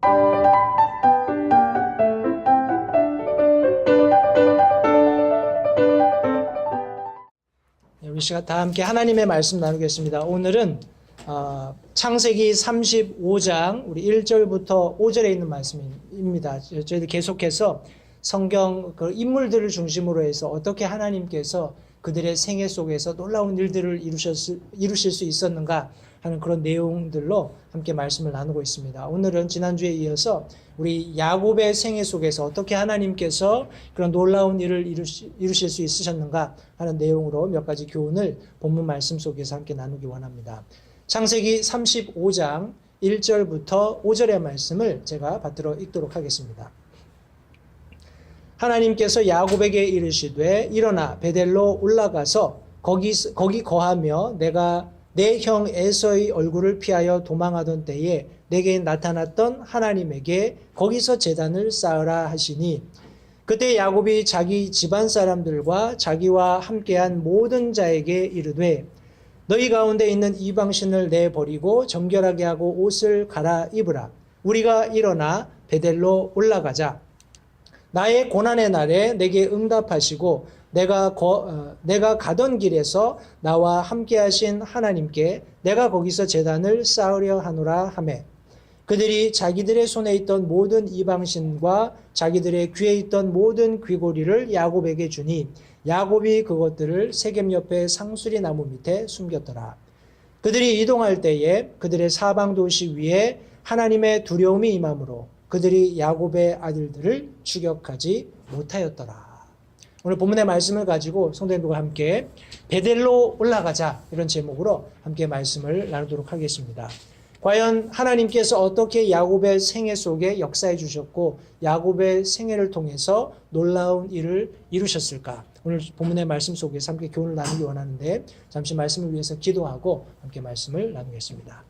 우리 시간 다 함께 하나님의 말씀 나누겠습니다. 오늘은 창세기 35장 우리 1절부터 5절에 있는 말씀입니다. 저희들 계속해서 성경 그 인물들을 중심으로 해서 어떻게 하나님께서 그들의 생애 속에서 놀라운 일들을 이루실 수 있었는가 하는 그런 내용들로 함께 말씀을 나누고 있습니다. 오늘은 지난주에 이어서 우리 야곱의 생애 속에서 어떻게 하나님께서 그런 놀라운 일을 이루실 수 있으셨는가 하는 내용으로 몇 가지 교훈을 본문 말씀 속에서 함께 나누기 원합니다. 창세기 35장 1절부터 5절의 말씀을 제가 받들어 읽도록 하겠습니다. 하나님께서 야곱에게 이르시되 일어나 베델로 올라가서 거기 거하며 내가 내 형 에서의 얼굴을 피하여 도망하던 때에 내게 나타났던 하나님에게 거기서 제단을 쌓으라 하시니 그때 야곱이 자기 집안 사람들과 자기와 함께한 모든 자에게 이르되 너희 가운데 있는 이방신을 내버리고 정결하게 하고 옷을 갈아입으라. 우리가 일어나 베델로 올라가자. 나의 고난의 날에 내게 응답하시고 내가 가던 길에서 나와 함께 하신 하나님께 내가 거기서 제단을 쌓으려 하노라 하매 그들이 자기들의 손에 있던 모든 이방신과 자기들의 귀에 있던 모든 귀고리를 야곱에게 주니 야곱이 그것들을 세겜 옆에 상수리 나무 밑에 숨겼더라. 그들이 이동할 때에 그들의 사방 도시 위에 하나님의 두려움이 임함으로 그들이 야곱의 아들들을 추격하지 못하였더라. 오늘 본문의 말씀을 가지고 성도님들과 함께 베델로 올라가자 이런 제목으로 함께 말씀을 나누도록 하겠습니다. 과연 하나님께서 어떻게 야곱의 생애 속에 역사해 주셨고 야곱의 생애를 통해서 놀라운 일을 이루셨을까? 오늘 본문의 말씀 속에서 함께 교훈을 나누기 원하는데 잠시 말씀을 위해서 기도하고 함께 말씀을 나누겠습니다.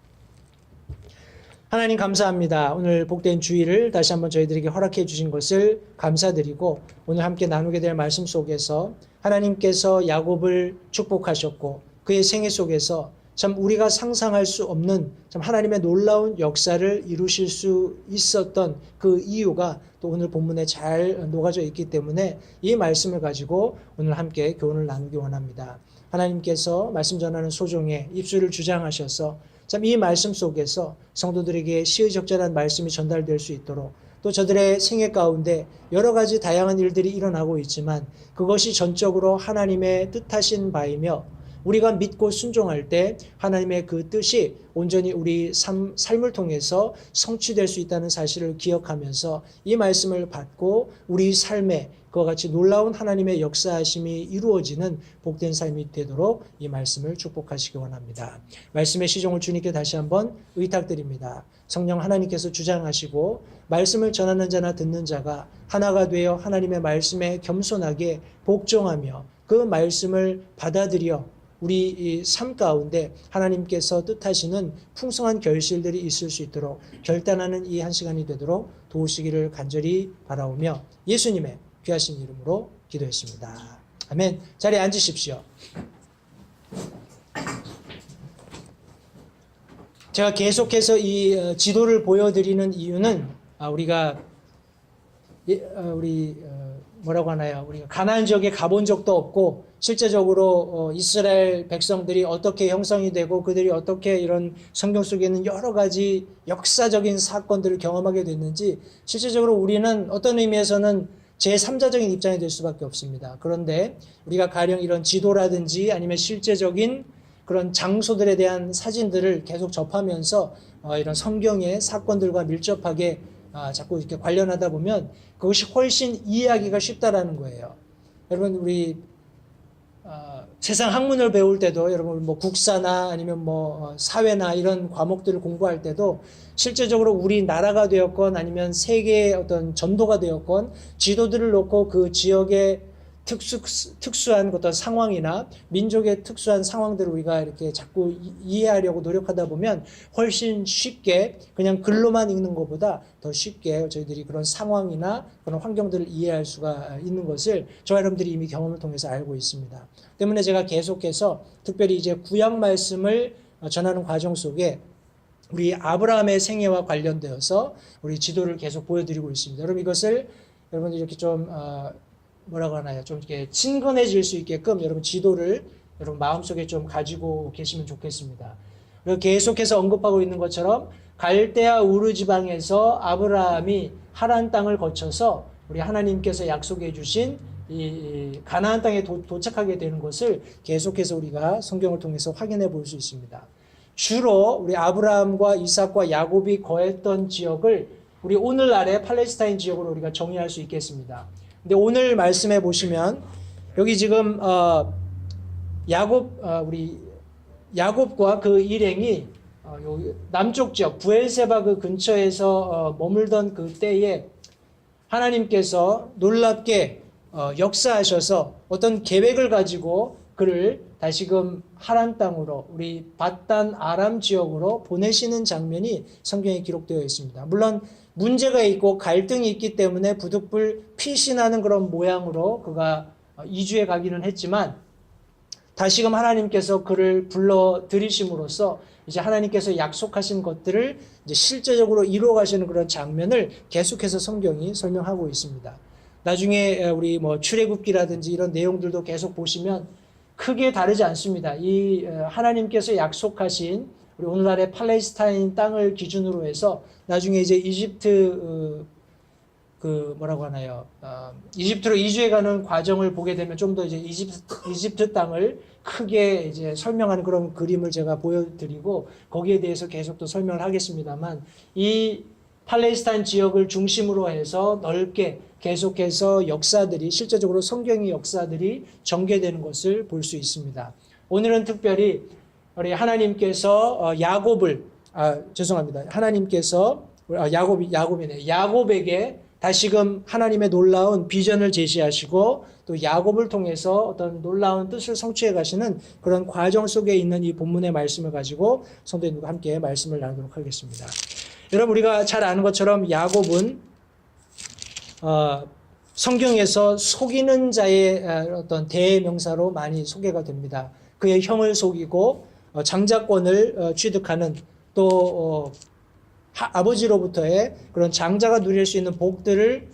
하나님 감사합니다. 오늘 복된 주일을 다시 한번 저희들에게 허락해 주신 것을 감사드리고 오늘 함께 나누게 될 말씀 속에서 하나님께서 야곱을 축복하셨고 그의 생애 속에서 참 우리가 상상할 수 없는 참 하나님의 놀라운 역사를 이루실 수 있었던 그 이유가 또 오늘 본문에 잘 녹아져 있기 때문에 이 말씀을 가지고 오늘 함께 교훈을 나누기 원합니다. 하나님께서 말씀 전하는 소종의 입술을 주장하셔서 참 이 말씀 속에서 성도들에게 시의적절한 말씀이 전달될 수 있도록 또 저들의 생애 가운데 여러 가지 다양한 일들이 일어나고 있지만 그것이 전적으로 하나님의 뜻하신 바이며 우리가 믿고 순종할 때 하나님의 그 뜻이 온전히 우리 삶을 통해서 성취될 수 있다는 사실을 기억하면서 이 말씀을 받고 우리 삶에 그와 같이 놀라운 하나님의 역사하심이 이루어지는 복된 삶이 되도록 이 말씀을 축복하시기 원합니다. 말씀의 시종을 주님께 다시 한번 의탁드립니다. 성령 하나님께서 주장하시고 말씀을 전하는 자나 듣는 자가 하나가 되어 하나님의 말씀에 겸손하게 복종하며 그 말씀을 받아들여 우리 삶 가운데 하나님께서 뜻하시는 풍성한 결실들이 있을 수 있도록 결단하는 이 한 시간이 되도록 도우시기를 간절히 바라오며 예수님의 귀하신 이름으로 기도했습니다. 아멘. 자리에 앉으십시오. 제가 계속해서 이 지도를 보여드리는 이유는 우리가 뭐라고 하나요? 우리가 가나안 지역에 가본 적도 없고 실제적으로 이스라엘 백성들이 어떻게 형성이 되고 그들이 어떻게 이런 성경 속에 있는 여러 가지 역사적인 사건들을 경험하게 됐는지 실제적으로 우리는 어떤 의미에서는 제3자적인 입장이 될 수밖에 없습니다. 그런데 우리가 가령 이런 지도라든지 아니면 실제적인 그런 장소들에 대한 사진들을 계속 접하면서 이런 성경의 사건들과 밀접하게 자꾸 이렇게 관련하다 보면 그것이 훨씬 이해하기가 쉽다라는 거예요. 여러분 우리 세상 학문을 배울 때도 여러분 뭐 국사나 아니면 뭐 사회나 이런 과목들을 공부할 때도 실제적으로 우리 나라가 되었건 아니면 세계의 어떤 전도가 되었건 지도들을 놓고 그 지역의 특수한 어떤 상황이나 민족의 특수한 상황들을 우리가 이렇게 자꾸 이해하려고 노력하다 보면 훨씬 쉽게 그냥 글로만 읽는 것보다 더 쉽게 저희들이 그런 상황이나 그런 환경들을 이해할 수가 있는 것을 저와 여러분들이 이미 경험을 통해서 알고 있습니다. 때문에 제가 계속해서 특별히 이제 구약 말씀을 전하는 과정 속에 우리 아브라함의 생애와 관련되어서 우리 지도를 계속 보여드리고 있습니다. 여러분 이것을 여러분 이렇게 좀 뭐라고 하나요? 좀 이렇게 친근해질 수 있게끔 여러분 지도를 여러분 마음속에 좀 가지고 계시면 좋겠습니다. 그리고 계속해서 언급하고 있는 것처럼 갈대아 우르 지방에서 아브라함이 하란 땅을 거쳐서 우리 하나님께서 약속해 주신 이 가나안 땅에 도착하게 되는 것을 계속해서 우리가 성경을 통해서 확인해 볼 수 있습니다. 주로 우리 아브라함과 이삭과 야곱이 거했던 지역을 우리 오늘날의 팔레스타인 지역으로 우리가 정의할 수 있겠습니다. 근데 오늘 말씀해 보시면 여기 지금 우리 야곱과 그 일행이 남쪽 지역 부엘세바 그 근처에서 머물던 그 때에 하나님께서 놀랍게 역사하셔서 어떤 계획을 가지고 그를 다시금 하란 땅으로 우리 밧단 아람 지역으로 보내시는 장면이 성경에 기록되어 있습니다. 물론 문제가 있고 갈등이 있기 때문에 부득불 피신하는 그런 모양으로 그가 이주해 가기는 했지만 다시금 하나님께서 그를 불러 들이심으로써 이제 하나님께서 약속하신 것들을 이제 실제적으로 이루어 가시는 그런 장면을 계속해서 성경이 설명하고 있습니다. 나중에 우리 뭐 출애굽기라든지 이런 내용들도 계속 보시면 크게 다르지 않습니다. 이 하나님께서 약속하신 우리 오늘날의 팔레스타인 땅을 기준으로 해서 나중에 이제 이집트 뭐라고 하나요? 이집트로 이주해가는 과정을 보게 되면 좀 더 이제 이집트 땅을 크게 이제 설명하는 그런 그림을 제가 보여드리고 거기에 대해서 계속 또 설명을 하겠습니다만 이 팔레스타인 지역을 중심으로 해서 넓게 계속해서 역사들이 실제적으로 성경의 역사들이 전개되는 것을 볼 수 있습니다. 오늘은 특별히 우리 하나님께서 하나님께서 야곱에게 다시금 하나님의 놀라운 비전을 제시하시고 또 야곱을 통해서 어떤 놀라운 뜻을 성취해 가시는 그런 과정 속에 있는 이 본문의 말씀을 가지고 성도님과 함께 말씀을 나누도록 하겠습니다. 여러분 우리가 잘 아는 것처럼 야곱은 성경에서 속이는 자의 어떤 대명사로 많이 소개가 됩니다. 그의 형을 속이고 장자권을 취득하는 또 아버지로부터의 그런 장자가 누릴 수 있는 복들을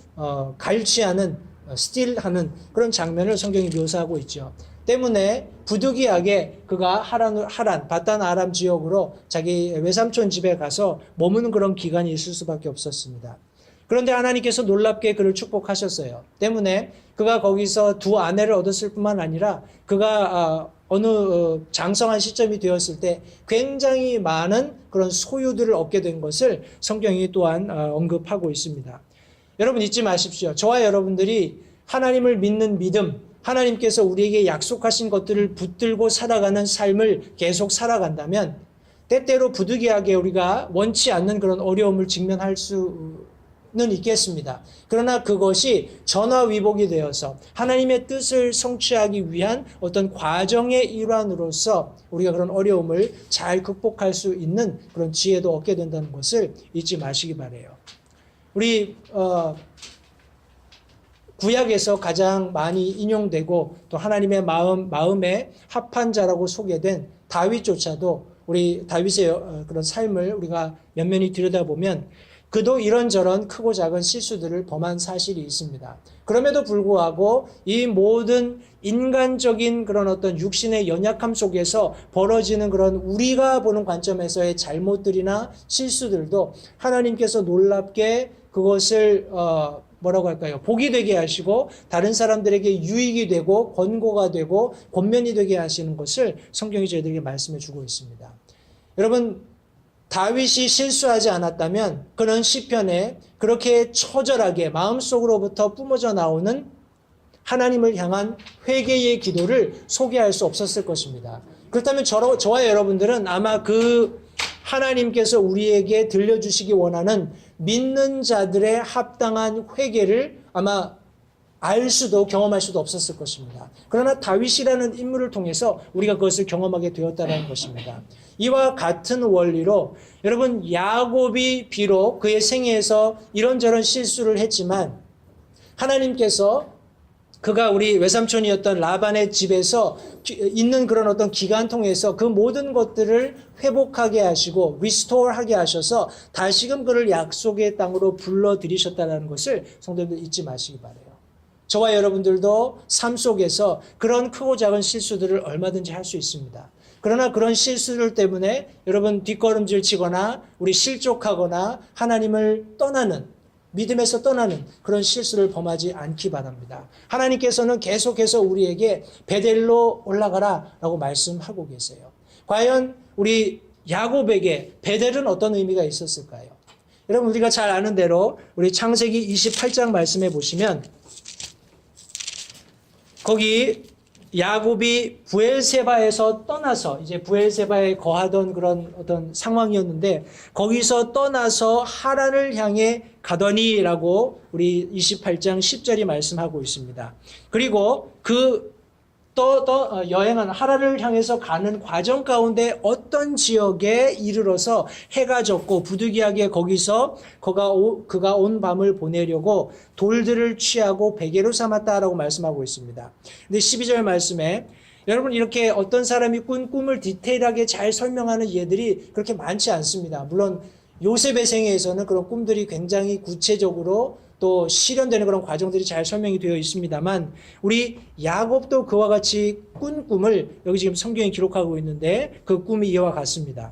갈취하는 스틸하는 그런 장면을 성경이 묘사하고 있죠. 때문에 부득이하게 그가 하란 밧단 아람 지역으로 자기 외삼촌 집에 가서 머무는 그런 기간이 있을 수밖에 없었습니다. 그런데 하나님께서 놀랍게 그를 축복하셨어요. 때문에 그가 거기서 두 아내를 얻었을 뿐만 아니라 그가 어느 장성한 시점이 되었을 때 굉장히 많은 그런 소유들을 얻게 된 것을 성경이 또한 언급하고 있습니다. 여러분 잊지 마십시오. 저와 여러분들이 하나님을 믿는 믿음, 하나님께서 우리에게 약속하신 것들을 붙들고 살아가는 삶을 계속 살아간다면 때때로 부득이하게 우리가 원치 않는 그런 어려움을 직면할 수는 있겠습니다. 그러나 그것이 전화위복이 되어서 하나님의 뜻을 성취하기 위한 어떤 과정의 일환으로서 우리가 그런 어려움을 잘 극복할 수 있는 그런 지혜도 얻게 된다는 것을 잊지 마시기 바라요. 우리 구약에서 가장 많이 인용되고 또 하나님의 마음에 합한 자라고 소개된 다윗조차도 우리 다윗의 그런 삶을 우리가 면면히 들여다보면 그도 이런저런 크고 작은 실수들을 범한 사실이 있습니다. 그럼에도 불구하고 이 모든 인간적인 그런 어떤 육신의 연약함 속에서 벌어지는 그런 우리가 보는 관점에서의 잘못들이나 실수들도 하나님께서 놀랍게 그것을 뭐라고 할까요? 복이 되게 하시고 다른 사람들에게 유익이 되고 권고가 되고 권면이 되게 하시는 것을 성경이 저희들에게 말씀해 주고 있습니다. 여러분 다윗이 실수하지 않았다면 그는 시편에 그렇게 처절하게 마음속으로부터 뿜어져 나오는 하나님을 향한 회개의 기도를 소개할 수 없었을 것입니다. 그렇다면 저와 여러분들은 아마 그 하나님께서 우리에게 들려주시기 원하는 믿는 자들의 합당한 회개를 아마 알 수도 경험할 수도 없었을 것입니다. 그러나 다윗이라는 인물을 통해서 우리가 그것을 경험하게 되었다는 것입니다. 이와 같은 원리로 여러분 야곱이 비록 그의 생애에서 이런저런 실수를 했지만 하나님께서 그가 우리 외삼촌이었던 라반의 집에서 있는 그런 어떤 기간 통해서 그 모든 것들을 회복하게 하시고 리스토어하게 하셔서 다시금 그를 약속의 땅으로 불러들이셨다는 것을 성도들 잊지 마시기 바라요. 저와 여러분들도 삶 속에서 그런 크고 작은 실수들을 얼마든지 할 수 있습니다. 그러나 그런 실수들 때문에 여러분 뒷걸음질 치거나 우리 실족하거나 하나님을 떠나는 믿음에서 떠나는 그런 실수를 범하지 않기 바랍니다. 하나님께서는 계속해서 우리에게 베델로 올라가라 라고 말씀하고 계세요. 과연 우리 야곱에게 베델은 어떤 의미가 있었을까요? 여러분 우리가 잘 아는 대로 우리 창세기 28장 말씀해 보시면 거기 야곱이 부엘세바에서 떠나서 이제 부엘세바에 거하던 그런 어떤 상황이었는데 거기서 떠나서 하란을 향해 가더니라고 우리 28장 10절이 말씀하고 있습니다. 그리고 그 여행한 하란을 향해서 가는 과정 가운데 어떤 지역에 이르러서 해가 졌고 부득이하게 거기서 그가 온 밤을 보내려고 돌들을 취하고 베개로 삼았다라고 말씀하고 있습니다. 근데 12절 말씀에 여러분 이렇게 어떤 사람이 꾼 꿈을 디테일하게 잘 설명하는 예들이 그렇게 많지 않습니다. 물론 요셉의 생애에서는 그런 꿈들이 굉장히 구체적으로 또 실현되는 그런 과정들이 잘 설명이 되어 있습니다만 우리 야곱도 그와 같이 꾼 꿈을 여기 지금 성경에 기록하고 있는데 그 꿈이 이와 같습니다.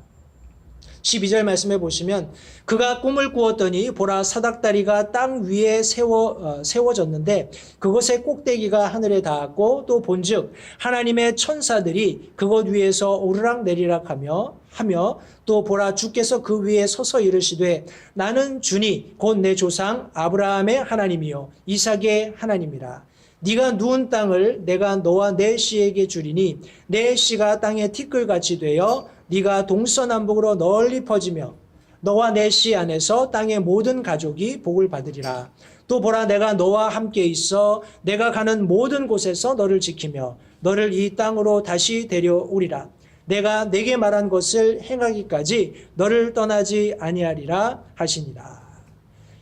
12절 말씀해 보시면 그가 꿈을 꾸었더니 보라 사닥다리가 땅 위에 세워졌는데 그것의 꼭대기가 하늘에 닿았고 또 본즉 하나님의 천사들이 그것 위에서 오르락 내리락 하며 또 보라 주께서 그 위에 서서 이르시되 나는 주니 곧 내 조상 아브라함의 하나님이요 이삭의 하나님이라. 네가 누운 땅을 내가 너와 내 씨에게 주리니 내 씨가 땅의 티끌같이 되어 네가 동서남북으로 널리 퍼지며 너와 내 씨 안에서 땅의 모든 가족이 복을 받으리라. 또 보라 내가 너와 함께 있어 내가 가는 모든 곳에서 너를 지키며 너를 이 땅으로 다시 데려오리라. 내가 내게 말한 것을 행하기까지 너를 떠나지 아니하리라 하시니라.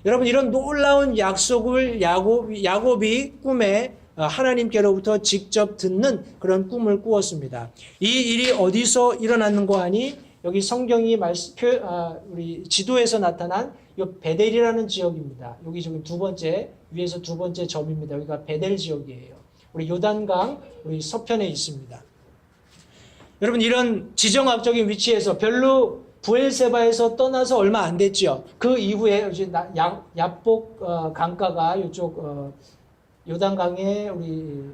여러분 이런 놀라운 약속을 야곱이 꿈에 하나님께로부터 직접 듣는 그런 꿈을 꾸었습니다. 이 일이 어디서 일어났는고 하니 여기 성경이 우리 지도에서 나타난 이 베델이라는 지역입니다. 여기 지금 위에서 두 번째 점입니다. 여기가 베델 지역이에요. 우리 요단강 우리 서편에 있습니다. 여러분 이런 지정학적인 위치에서 별로 부엘세바에서 떠나서 얼마 안 됐죠. 그 이후에 이제 야복 강가가 이쪽 요단강의 우리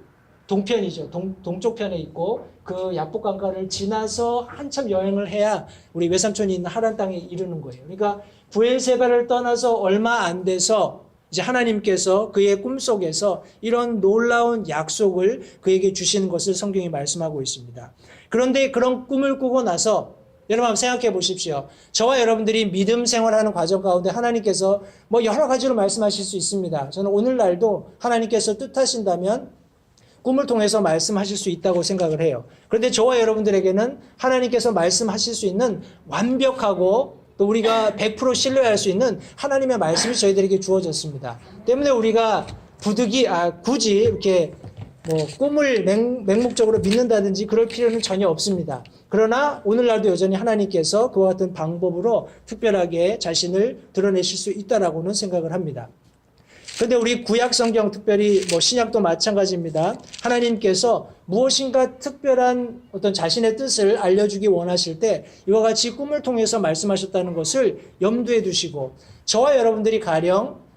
동편이죠. 동쪽 편에 있고 그 야복 강가를 지나서 한참 여행을 해야 우리 외삼촌이 있는 하란 땅에 이르는 거예요. 그러니까 부엘세바를 떠나서 얼마 안 돼서 이제 하나님께서 그의 꿈속에서 이런 놀라운 약속을 그에게 주시는 것을 성경이 말씀하고 있습니다. 그런데 그런 꿈을 꾸고 나서 여러분 한번 생각해 보십시오. 저와 여러분들이 믿음 생활하는 과정 가운데 하나님께서 여러 가지로 말씀하실 수 있습니다. 저는 오늘날도 하나님께서 뜻하신다면 꿈을 통해서 말씀하실 수 있다고 생각을 해요. 그런데 저와 여러분들에게는 하나님께서 말씀하실 수 있는 완벽하고 또 우리가 100% 신뢰할 수 있는 하나님의 말씀이 저희들에게 주어졌습니다. 때문에 우리가 굳이 이렇게 꿈을 맹목적으로 믿는다든지 그럴 필요는 전혀 없습니다. 그러나 오늘날도 여전히 하나님께서 그와 같은 방법으로 특별하게 자신을 드러내실 수 있다라고는 생각을 합니다. 그런데 우리 구약 성경 특별히 신약도 마찬가지입니다. 하나님께서 무엇인가 특별한 어떤 자신의 뜻을 알려주기 원하실 때 이와 같이 꿈을 통해서 말씀하셨다는 것을 염두에 두시고 저와 여러분들이 가령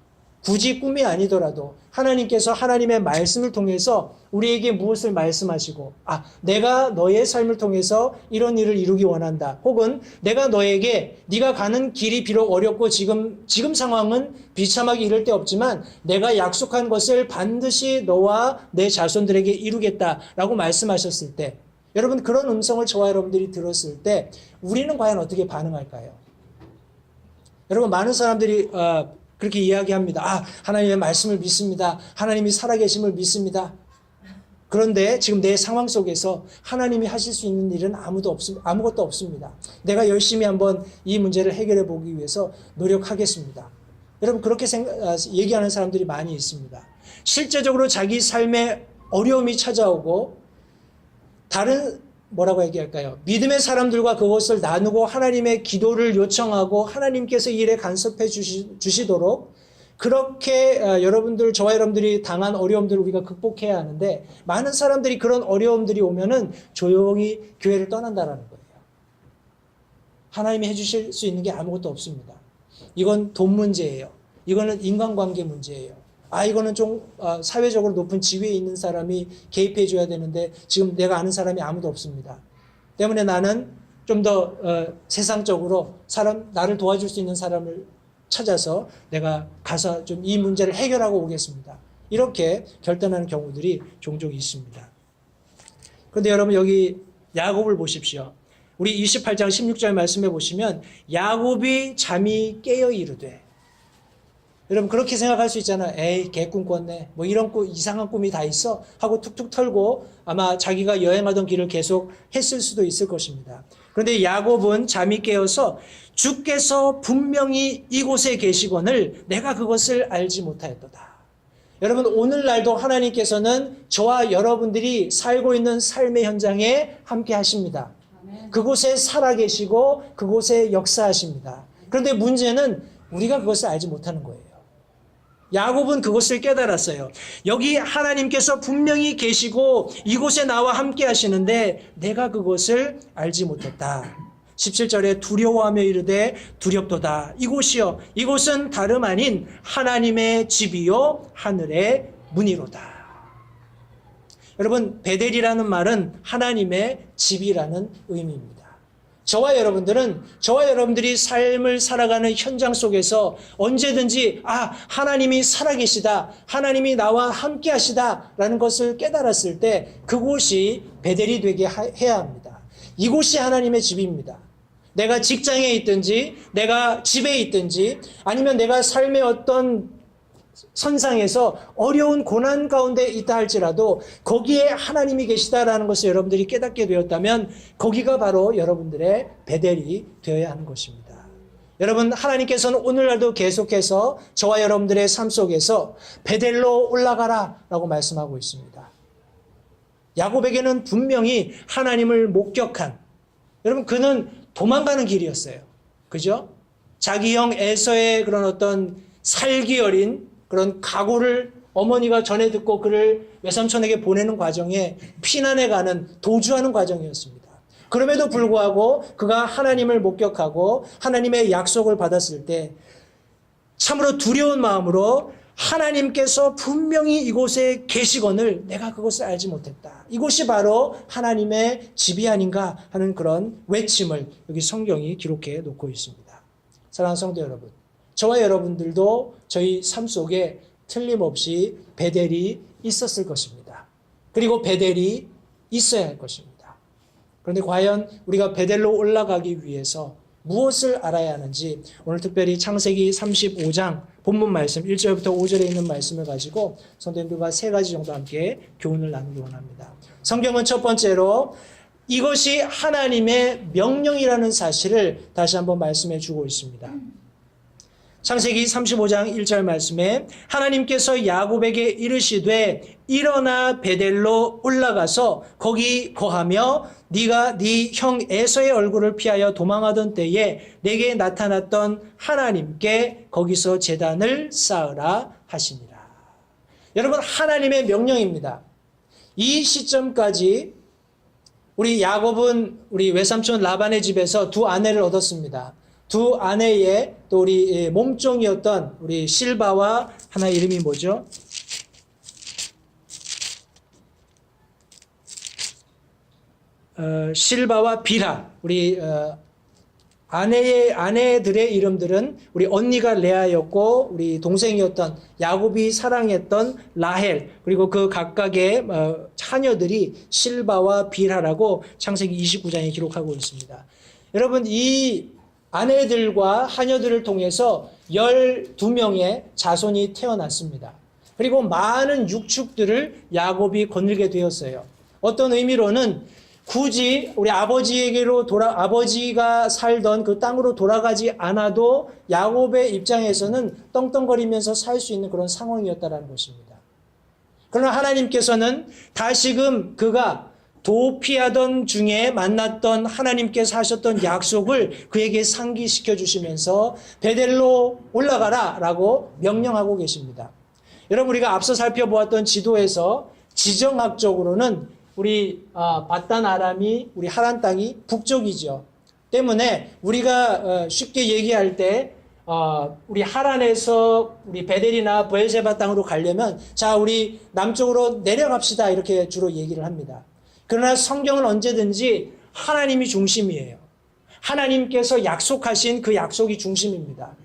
굳이 꿈이 아니더라도 하나님께서 하나님의 말씀을 통해서 우리에게 무엇을 말씀하시고 내가 너의 삶을 통해서 이런 일을 이루기 원한다. 혹은 내가 너에게 네가 가는 길이 비록 어렵고 지금 상황은 비참하게 이를 데 없지만 내가 약속한 것을 반드시 너와 내 자손들에게 이루겠다라고 말씀하셨을 때 여러분 그런 음성을 저와 여러분들이 들었을 때 우리는 과연 어떻게 반응할까요? 여러분 많은 사람들이 그렇게 이야기합니다. 하나님의 말씀을 믿습니다. 하나님이 살아계심을 믿습니다. 그런데 지금 내 상황 속에서 하나님이 하실 수 있는 일은 아무것도 없습니다. 내가 열심히 한번 이 문제를 해결해 보기 위해서 노력하겠습니다. 여러분 그렇게 얘기하는 사람들이 많이 있습니다. 실제적으로 자기 삶에 어려움이 찾아오고 다른 뭐라고 얘기할까요? 믿음의 사람들과 그것을 나누고 하나님의 기도를 요청하고 하나님께서 이 일에 간섭해 주시도록 그렇게 여러분들, 저와 여러분들이 당한 어려움들을 우리가 극복해야 하는데 많은 사람들이 그런 어려움들이 오면은 조용히 교회를 떠난다라는 거예요. 하나님이 해주실 수 있는 게 아무것도 없습니다. 이건 돈 문제예요. 이거는 인간관계 문제예요. 이거는 좀 사회적으로 높은 지위에 있는 사람이 개입해 줘야 되는데 지금 내가 아는 사람이 아무도 없습니다. 때문에 나는 좀 더 세상적으로 나를 도와줄 수 있는 사람을 찾아서 내가 가서 좀 이 문제를 해결하고 오겠습니다. 이렇게 결단하는 경우들이 종종 있습니다. 그런데 여러분 여기 야곱을 보십시오. 우리 28장 16절 말씀해 보시면 야곱이 잠이 깨어 이르되, 여러분 그렇게 생각할 수 있잖아요. 에이 개꿈 꿨네. 뭐 이런 이상한 꿈이 다 있어 하고 툭툭 털고 아마 자기가 여행하던 길을 계속 했을 수도 있을 것입니다. 그런데 야곱은 잠이 깨어서 주께서 분명히 이곳에 계시거늘 내가 그것을 알지 못하였도다. 여러분 오늘날도 하나님께서는 저와 여러분들이 살고 있는 삶의 현장에 함께 하십니다. 그곳에 살아계시고 그곳에 역사하십니다. 그런데 문제는 우리가 그것을 알지 못하는 거예요. 야곱은 그것을 깨달았어요. 여기 하나님께서 분명히 계시고 이곳에 나와 함께 하시는데 내가 그것을 알지 못했다. 17절에 두려워하며 이르되 두렵도다. 이곳이요 이곳은 다름 아닌 하나님의 집이요 하늘의 문이로다. 여러분 베델이라는 말은 하나님의 집이라는 의미입니다. 저와 여러분들이 삶을 살아가는 현장 속에서 언제든지 하나님이 살아계시다, 하나님이 나와 함께 하시다라는 것을 깨달았을 때 그곳이 베델이 되게 해야 합니다. 이곳이 하나님의 집입니다. 내가 직장에 있든지 내가 집에 있든지 아니면 내가 삶의 어떤 선상에서 어려운 고난 가운데 있다 할지라도 거기에 하나님이 계시다라는 것을 여러분들이 깨닫게 되었다면 거기가 바로 여러분들의 베델이 되어야 하는 것입니다. 여러분 하나님께서는 오늘날도 계속해서 저와 여러분들의 삶 속에서 베델로 올라가라 라고 말씀하고 있습니다. 야곱에게는 분명히 하나님을 목격한, 여러분 그는 도망가는 길이었어요. 그죠? 자기 형 에서의 그런 어떤 살기 어린 그런 각오를 어머니가 전해 듣고 그를 외삼촌에게 보내는 과정에 피난해가는 도주하는 과정이었습니다. 그럼에도 불구하고 그가 하나님을 목격하고 하나님의 약속을 받았을 때 참으로 두려운 마음으로 하나님께서 분명히 이곳에 계시거늘 내가 그것을 알지 못했다. 이곳이 바로 하나님의 집이 아닌가 하는 그런 외침을 여기 성경이 기록해 놓고 있습니다. 사랑하는 성도 여러분, 저와 여러분들도 저희 삶 속에 틀림없이 베델이 있었을 것입니다. 그리고 베델이 있어야 할 것입니다. 그런데 과연 우리가 베델로 올라가기 위해서 무엇을 알아야 하는지 오늘 특별히 창세기 35장 본문 말씀 1절부터 5절에 있는 말씀을 가지고 성도님들과 세 가지 정도 함께 교훈을 나누기 원합니다. 성경은 첫 번째로 이것이 하나님의 명령이라는 사실을 다시 한번 말씀해 주고 있습니다. 창세기 35장 1절 말씀에 하나님께서 야곱에게 이르시되 일어나 베델로 올라가서 거기 거하며 네가 네 형 에서의 얼굴을 피하여 도망하던 때에 내게 나타났던 하나님께 거기서 제단을 쌓으라 하시니라. 여러분 하나님의 명령입니다. 이 시점까지 우리 야곱은 우리 외삼촌 라반의 집에서 두 아내를 얻었습니다. 두 아내의 또 우리 몸종이었던 우리 실바와 하나 이름이 뭐죠? 실바와 비라. 우리 아내들의 이름들은 우리 언니가 레아였고 우리 동생이었던 야곱이 사랑했던 라헬, 그리고 그 각각의 자녀들이 실바와 비라라고 창세기 29장에 기록하고 있습니다. 여러분 이 아내들과 하녀들을 통해서 12명의 자손이 태어났습니다. 그리고 많은 육축들을 야곱이 거느리게 되었어요. 어떤 의미로는 굳이 우리 아버지가 살던 그 땅으로 돌아가지 않아도 야곱의 입장에서는 떵떵거리면서 살 수 있는 그런 상황이었다라는 것입니다. 그러나 하나님께서는 다시금 그가 도피하던 중에 만났던 하나님께서 하셨던 약속을 그에게 상기시켜 주시면서 베델로 올라가라 라고 명령하고 계십니다. 여러분, 우리가 앞서 살펴보았던 지도에서 지정학적으로는 우리 바단 아람이 우리 하란 땅이 북쪽이죠. 때문에 우리가 쉽게 얘기할 때 우리 하란에서 우리 베델이나 브엘세바 땅으로 가려면 자, 우리 남쪽으로 내려갑시다 이렇게 주로 얘기를 합니다. 그러나 성경은 언제든지 하나님이 중심이에요. 하나님께서 약속하신 그 약속이 중심입니다.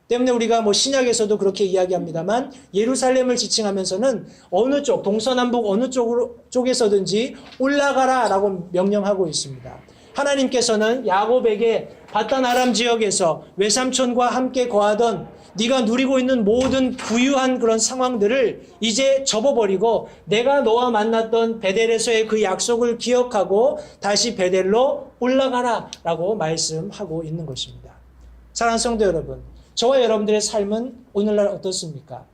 때문에 우리가 신약에서도 그렇게 이야기합니다만 예루살렘을 지칭하면서는 어느 쪽, 동서남북 어느 쪽에서든지 올라가라라고 명령하고 있습니다. 하나님께서는 야곱에게 바단 아람 지역에서 외삼촌과 함께 거하던 네가 누리고 있는 모든 부유한 그런 상황들을 이제 접어버리고 내가 너와 만났던 베델에서의 그 약속을 기억하고 다시 베델로 올라가라라고 말씀하고 있는 것입니다. 사랑하는 성도 여러분, 저와 여러분들의 삶은 오늘날 어떻습니까?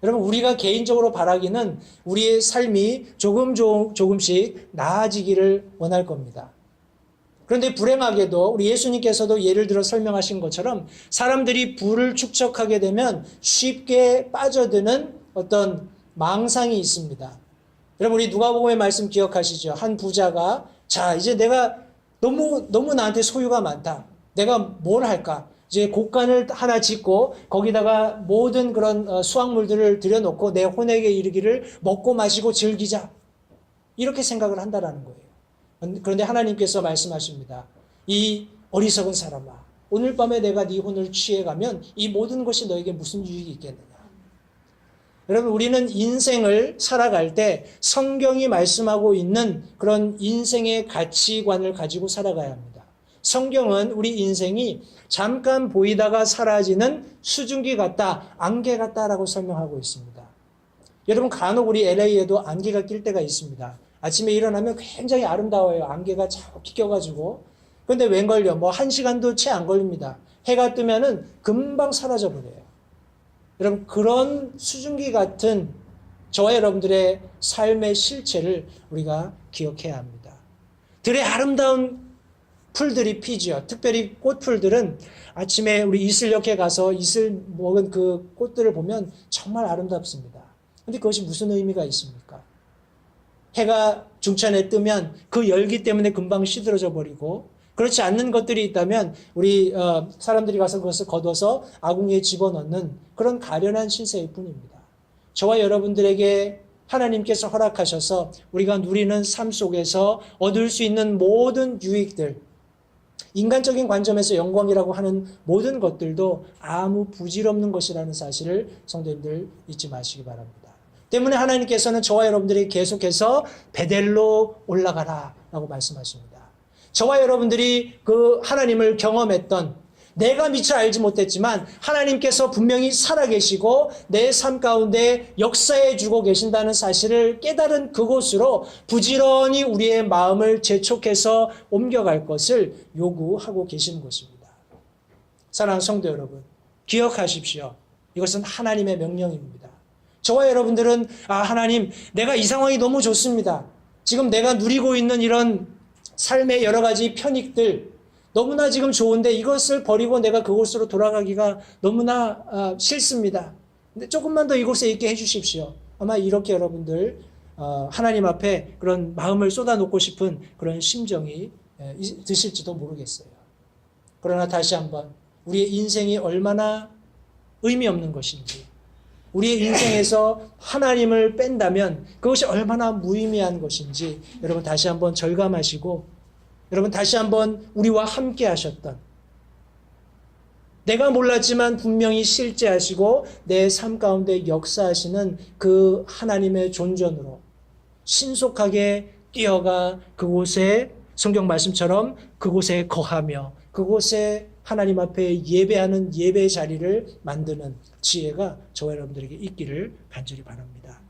여러분, 우리가 개인적으로 바라기는 우리의 삶이 조금씩 나아지기를 원할 겁니다. 그런데 불행하게도 우리 예수님께서도 예를 들어 설명하신 것처럼 사람들이 부를 축적하게 되면 쉽게 빠져드는 어떤 망상이 있습니다. 여러분, 우리 누가복음의 말씀 기억하시죠? 한 부자가 자, 이제 내가 너무 나한테 소유가 많다. 내가 뭘 할까? 이제 곡간을 하나 짓고 거기다가 모든 그런 수확물들을 들여놓고 내 혼에게 이르기를 먹고 마시고 즐기자. 이렇게 생각을 한다라는 거예요. 그런데 하나님께서 말씀하십니다. 이 어리석은 사람아, 오늘 밤에 내가 네 혼을 취해가면 이 모든 것이 너에게 무슨 유익이 있겠느냐. 여러분, 우리는 인생을 살아갈 때 성경이 말씀하고 있는 그런 인생의 가치관을 가지고 살아가야 합니다. 성경은 우리 인생이 잠깐 보이다가 사라지는 수증기 같다, 안개 같다라고 설명하고 있습니다. 여러분, 간혹 우리 LA에도 안개가 낄 때가 있습니다. 아침에 일어나면 굉장히 아름다워요. 안개가 자꾸 껴가지고. 그런데 웬걸요? 1시간도 채 안 걸립니다. 해가 뜨면은 금방 사라져 버려요. 여러분, 그런 수증기 같은 저와 여러분들의 삶의 실체를 우리가 기억해야 합니다. 들의 아름다운 풀들이 피죠. 특별히 꽃풀들은 아침에 우리 이슬역에 가서 이슬 먹은 그 꽃들을 보면 정말 아름답습니다. 그런데 그것이 무슨 의미가 있습니까? 해가 중천에 뜨면 그 열기 때문에 금방 시들어져 버리고, 그렇지 않는 것들이 있다면 우리 사람들이 가서 그것을 걷어서 아궁이에 집어넣는 그런 가련한 신세일 뿐입니다. 저와 여러분들에게 하나님께서 허락하셔서 우리가 누리는 삶 속에서 얻을 수 있는 모든 유익들, 인간적인 관점에서 영광이라고 하는 모든 것들도 아무 부질없는 것이라는 사실을 성도님들 잊지 마시기 바랍니다. 때문에 하나님께서는 저와 여러분들이 계속해서 베델로 올라가라 라고 말씀하십니다. 저와 여러분들이 그 하나님을 경험했던, 내가 미처 알지 못했지만 하나님께서 분명히 살아계시고 내 삶 가운데 역사해 주고 계신다는 사실을 깨달은 그곳으로 부지런히 우리의 마음을 재촉해서 옮겨갈 것을 요구하고 계시는 것입니다. 사랑하는 성도 여러분, 기억하십시오. 이것은 하나님의 명령입니다. 저와 여러분들은 하나님, 내가 이 상황이 너무 좋습니다. 지금 내가 누리고 있는 이런 삶의 여러 가지 편익들 너무나 지금 좋은데 이것을 버리고 내가 그곳으로 돌아가기가 너무나 싫습니다. 근데 조금만 더 이곳에 있게 해주십시오. 아마 이렇게 여러분들 하나님 앞에 그런 마음을 쏟아놓고 싶은 그런 심정이 드실지도 모르겠어요. 그러나 다시 한번 우리의 인생이 얼마나 의미 없는 것인지, 우리의 인생에서 하나님을 뺀다면 그것이 얼마나 무의미한 것인지 여러분 다시 한번 절감하시고, 여러분 다시 한번 우리와 함께 하셨던, 내가 몰랐지만 분명히 실제하시고 내 삶 가운데 역사하시는 그 하나님의 존전으로 신속하게 뛰어가 그곳에, 성경 말씀처럼 그곳에 거하며 그곳에 하나님 앞에 예배하는 예배 자리를 만드는 지혜가 저와 여러분들에게 있기를 간절히 바랍니다.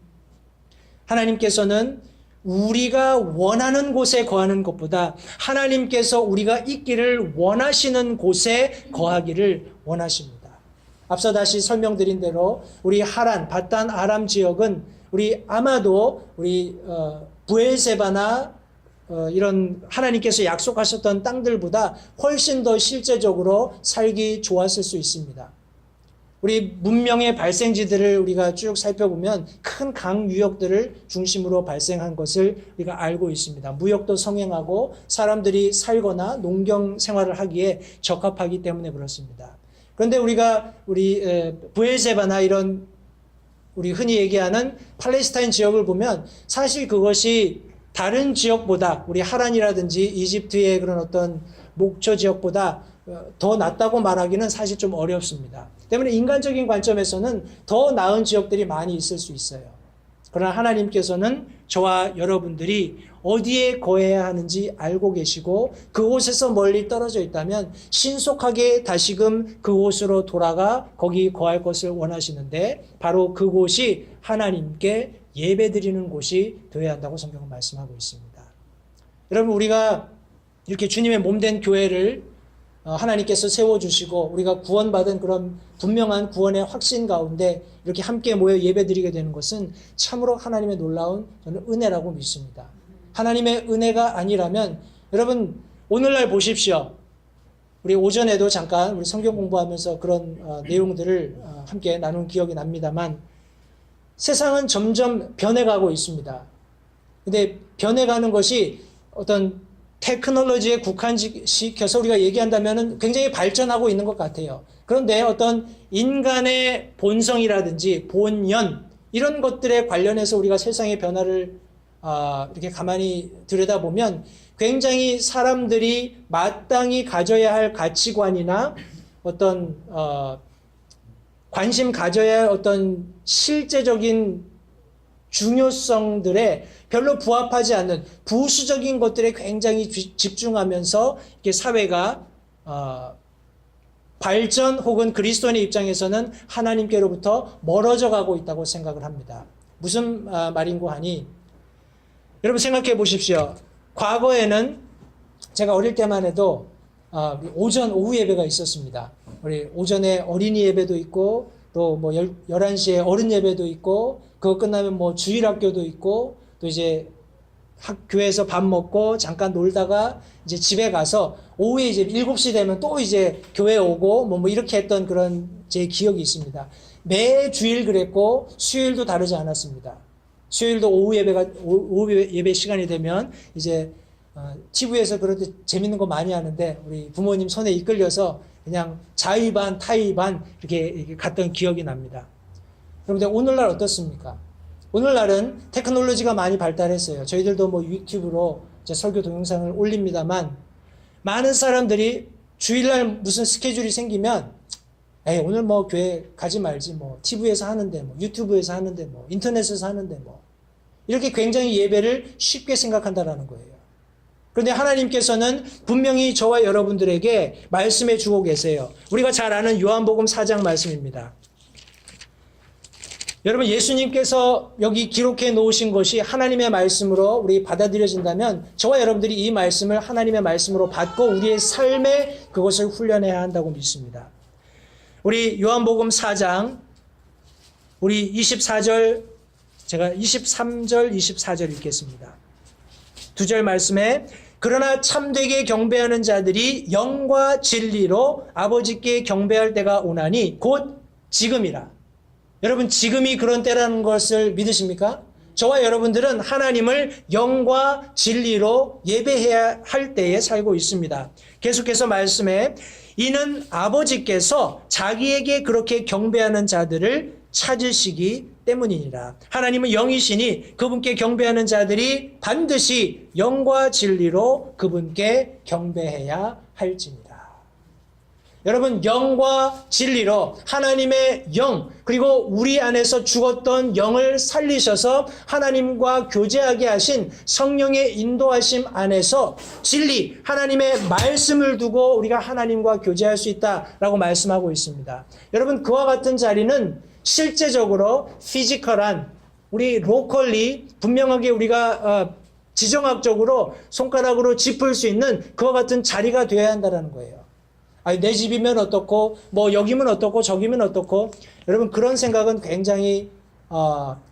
하나님께서는 우리가 원하는 곳에 거하는 것보다 하나님께서 우리가 있기를 원하시는 곳에 거하기를 원하십니다. 앞서 다시 설명드린 대로 우리 하란, 바단 아람 지역은 우리 아마도 우리 부엘세바나 이런 하나님께서 약속하셨던 땅들보다 훨씬 더 실제적으로 살기 좋았을 수 있습니다. 우리 문명의 발생지들을 우리가 쭉 살펴보면 큰 강 유역들을 중심으로 발생한 것을 우리가 알고 있습니다. 무역도 성행하고 사람들이 살거나 농경 생활을 하기에 적합하기 때문에 그렇습니다. 그런데 우리가 우리 부엘세바나 이런 우리 흔히 얘기하는 팔레스타인 지역을 보면 사실 그것이 다른 지역보다 우리 하란이라든지 이집트의 그런 어떤 목초 지역보다 더 낫다고 말하기는 사실 좀 어렵습니다. 때문에 인간적인 관점에서는 더 나은 지역들이 많이 있을 수 있어요. 그러나 하나님께서는 저와 여러분들이 어디에 거해야 하는지 알고 계시고 그곳에서 멀리 떨어져 있다면 신속하게 다시금 그곳으로 돌아가 거기 거할 것을 원하시는데 바로 그곳이 하나님께 예배드리는 곳이 되어야 한다고 성경은 말씀하고 있습니다. 여러분 우리가 이렇게 주님의 몸된 교회를 하나님께서 세워주시고 우리가 구원받은 그런 분명한 구원의 확신 가운데 이렇게 함께 모여 예배드리게 되는 것은 참으로 하나님의 놀라운 저는 은혜라고 믿습니다. 하나님의 은혜가 아니라면 여러분 오늘날 보십시오. 우리 오전에도 잠깐 우리 성경 공부하면서 그런 내용들을 함께 나눈 기억이 납니다만 세상은 점점 변해가고 있습니다. 근데 변해가는 것이 어떤 테크놀로지에 국한시켜서 우리가 얘기한다면 굉장히 발전하고 있는 것 같아요. 그런데 어떤 인간의 본성이라든지 본연 이런 것들에 관련해서 우리가 세상의 변화를 이렇게 가만히 들여다보면 굉장히 사람들이 마땅히 가져야 할 가치관이나 어떤 관심 가져야 할 어떤 실제적인 중요성들에 별로 부합하지 않는 부수적인 것들에 굉장히 집중하면서 이렇게 사회가 발전 혹은 그리스도인의 입장에서는 하나님께로부터 멀어져 가고 있다고 생각을 합니다. 무슨 말인고 하니 여러분 생각해 보십시오. 과거에는 제가 어릴 때만 해도 오전 오후 예배가 있었습니다. 우리 오전에 어린이 예배도 있고 또 뭐 11시에 어른 예배도 있고 그거 끝나면 뭐 주일학교도 있고 또 이제 교회에서 밥 먹고 잠깐 놀다가 이제 집에 가서 오후에 이제 7시 되면 또 이제 교회 오고 뭐 이렇게 했던 그런 제 기억이 있습니다. 매 주일 그랬고 수요일도 다르지 않았습니다. 수요일도 오후 예배 시간이 되면 이제 TV에서 그런데 재밌는 거 많이 하는데 우리 부모님 손에 이끌려서 그냥 자의반 타의반 이렇게 갔던 기억이 납니다. 그런데 오늘날 어떻습니까? 오늘날은 테크놀로지가 많이 발달했어요. 저희들도 뭐 유튜브로 이제 설교 동영상을 올립니다만 많은 사람들이 주일날 무슨 스케줄이 생기면 오늘 뭐 교회 가지 말지 뭐 TV에서 하는데 뭐 유튜브에서 하는데 뭐 인터넷에서 하는데 뭐 이렇게 굉장히 예배를 쉽게 생각한다라는 거예요. 그런데 하나님께서는 분명히 저와 여러분들에게 말씀해 주고 계세요. 우리가 잘 아는 요한복음 4장 말씀입니다. 여러분 예수님께서 여기 기록해 놓으신 것이 하나님의 말씀으로 우리 받아들여진다면 저와 여러분들이 이 말씀을 하나님의 말씀으로 받고 우리의 삶에 그것을 훈련해야 한다고 믿습니다. 우리 요한복음 4장 우리 24절 제가 23절 24절 읽겠습니다. 2절 말씀에 그러나 참되게 경배하는 자들이 영과 진리로 아버지께 경배할 때가 오나니 곧 지금이라. 여러분 지금이 그런 때라는 것을 믿으십니까? 저와 여러분들은 하나님을 영과 진리로 예배해야 할 때에 살고 있습니다. 계속해서 말씀해 이는 아버지께서 자기에게 그렇게 경배하는 자들을 찾으시기 때문이니라. 하나님은 영이시니 그분께 경배하는 자들이 반드시 영과 진리로 그분께 경배해야 할지니라. 여러분 영과 진리로 하나님의 영 그리고 우리 안에서 죽었던 영을 살리셔서 하나님과 교제하게 하신 성령의 인도하심 안에서 진리 하나님의 말씀을 두고 우리가 하나님과 교제할 수 있다라고 말씀하고 있습니다. 여러분 그와 같은 자리는 실제적으로 피지컬한 우리 로컬리 분명하게 우리가 지정학적으로 손가락으로 짚을 수 있는 그와 같은 자리가 되어야 한다는 거예요. 아니, 내 집이면 어떻고 뭐 여기면 어떻고 저기면 어떻고, 여러분 그런 생각은 굉장히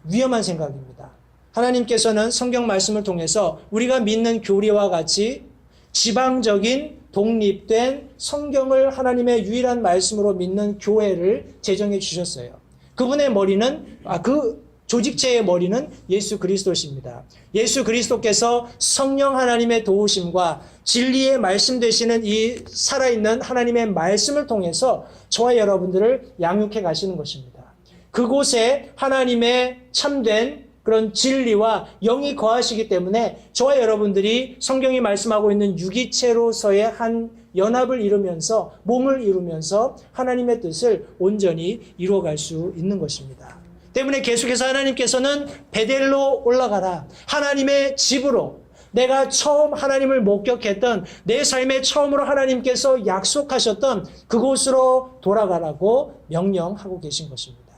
위험한 생각입니다. 하나님께서는 성경 말씀을 통해서 우리가 믿는 교리와 같이 지방적인 독립된 성경을 하나님의 유일한 말씀으로 믿는 교회를 제정해 주셨어요. 그분의 머리는 그 조직체의 머리는 예수 그리스도십니다. 예수 그리스도께서 성령 하나님의 도우심과 진리의 말씀 되시는 이 살아있는 하나님의 말씀을 통해서 저와 여러분들을 양육해 가시는 것입니다. 그곳에 하나님의 참된 그런 진리와 영이 거하시기 때문에 저와 여러분들이 성경이 말씀하고 있는 유기체로서의 한 연합을 이루면서, 몸을 이루면서 하나님의 뜻을 온전히 이루어갈 수 있는 것입니다. 때문에 계속해서 하나님께서는 베델로 올라가라, 하나님의 집으로, 내가 처음 하나님을 목격했던, 내 삶에 처음으로 하나님께서 약속하셨던 그곳으로 돌아가라고 명령하고 계신 것입니다.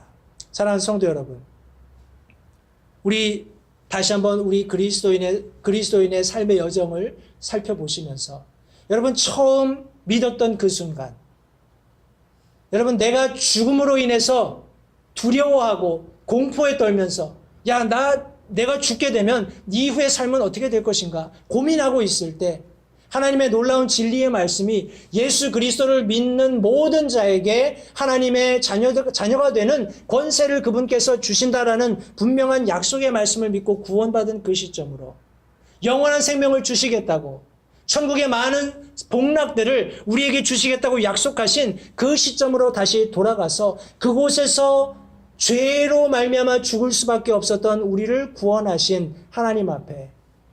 사랑하는 성도 여러분, 우리 다시 한번 우리 그리스도인의 삶의 여정을 살펴보시면서, 여러분 처음 믿었던 그 순간, 여러분 내가 죽음으로 인해서 두려워하고 공포에 떨면서 내가 죽게 되면 이후의 삶은 어떻게 될 것인가 고민하고 있을 때, 하나님의 놀라운 진리의 말씀이 예수 그리스도를 믿는 모든 자에게 하나님의 자녀가 되는 권세를 그분께서 주신다라는 분명한 약속의 말씀을 믿고 구원받은 그 시점으로 영원한 생명을 주시겠다고, 천국의 많은 복락들을 우리에게 주시겠다고 약속하신 그 시점으로 다시 돌아가서 그곳에서 죄로 말미암아 죽을 수밖에 없었던 우리를 구원하신 하나님 앞에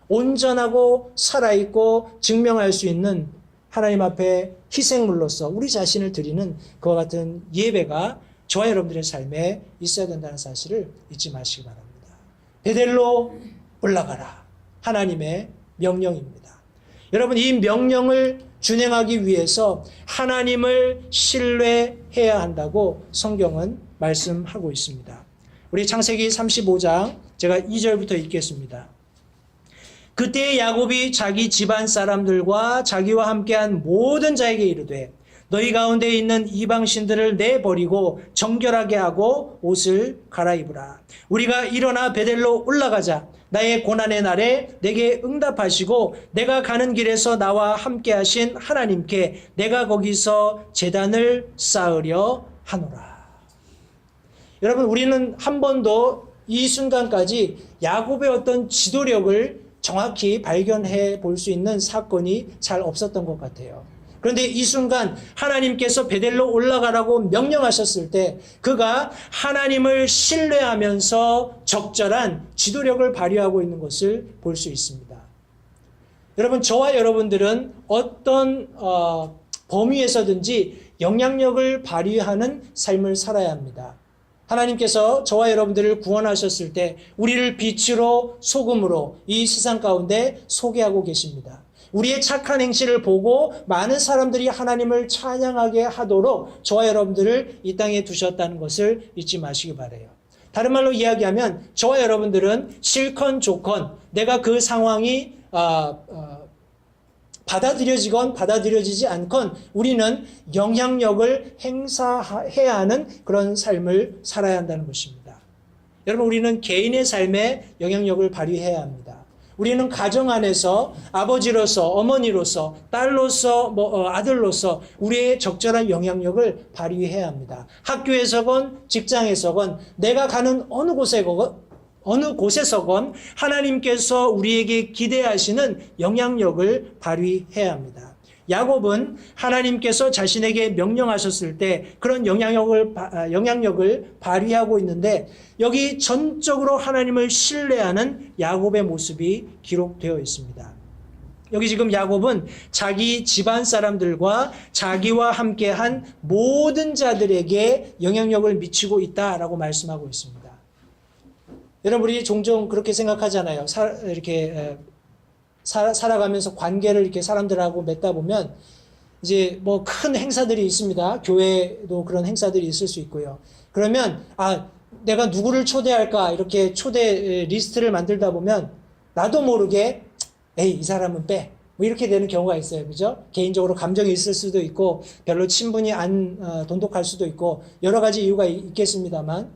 온전하고 살아있고 증명할 수 있는 하나님 앞에 희생물로서 우리 자신을 드리는 그와 같은 예배가 저와 여러분들의 삶에 있어야 된다는 사실을 잊지 마시기 바랍니다. 베델로 올라가라, 하나님의 명령입니다. 여러분, 이 명령을 준행하기 위해서 하나님을 신뢰해야 한다고 성경은 말씀하고 있습니다. 우리 창세기 35장 제가 2절부터 읽겠습니다. 그때 야곱이 자기 집안 사람들과 자기와 함께한 모든 자에게 이르되, 너희 가운데 있는 이방신들을 내버리고 정결하게 하고 옷을 갈아입으라. 우리가 일어나 베델로 올라가자. 나의 고난의 날에 내게 응답하시고 내가 가는 길에서 나와 함께 하신 하나님께 내가 거기서 제단을 쌓으려 하노라. 여러분, 우리는 한 번도 이 순간까지 야곱의 어떤 지도력을 정확히 발견해 볼 수 있는 사건이 잘 없었던 것 같아요. 그런데 이 순간 하나님께서 베델로 올라가라고 명령하셨을 때 그가 하나님을 신뢰하면서 적절한 지도력을 발휘하고 있는 것을 볼 수 있습니다. 여러분, 저와 여러분들은 어떤 범위에서든지 영향력을 발휘하는 삶을 살아야 합니다. 하나님께서 저와 여러분들을 구원하셨을 때 우리를 빛으로 소금으로 이 세상 가운데 소개하고 계십니다. 우리의 착한 행실을 보고 많은 사람들이 하나님을 찬양하게 하도록 저와 여러분들을 이 땅에 두셨다는 것을 잊지 마시기 바라요. 다른 말로 이야기하면 저와 여러분들은 싫건 좋건 내가 그 상황이 받아들여지건 받아들여지지 않건 우리는 영향력을 행사해야 하는 그런 삶을 살아야 한다는 것입니다. 여러분, 우리는 개인의 삶에 영향력을 발휘해야 합니다. 우리는 가정 안에서 아버지로서, 어머니로서, 딸로서, 아들로서 우리의 적절한 영향력을 발휘해야 합니다. 학교에서건 직장에서건 내가 가는 어느 곳에서건 하나님께서 우리에게 기대하시는 영향력을 발휘해야 합니다. 야곱은 하나님께서 자신에게 명령하셨을 때 그런 영향력을 발휘하고 있는데 여기 전적으로 하나님을 신뢰하는 야곱의 모습이 기록되어 있습니다. 여기 지금 야곱은 자기 집안 사람들과 자기와 함께한 모든 자들에게 영향력을 미치고 있다라고 말씀하고 있습니다. 여러분, 우리 종종 그렇게 생각하잖아요. 이렇게 살아가면서 관계를 이렇게 사람들하고 맺다 보면 이제 뭐 큰 행사들이 있습니다. 교회도 그런 행사들이 있을 수 있고요. 그러면 내가 누구를 초대할까 이렇게 초대 리스트를 만들다 보면 나도 모르게 에이 이 사람은 빼. 뭐 이렇게 되는 경우가 있어요. 그죠? 개인적으로 감정이 있을 수도 있고 별로 친분이 안 돈독할 수도 있고 여러 가지 이유가 있겠습니다만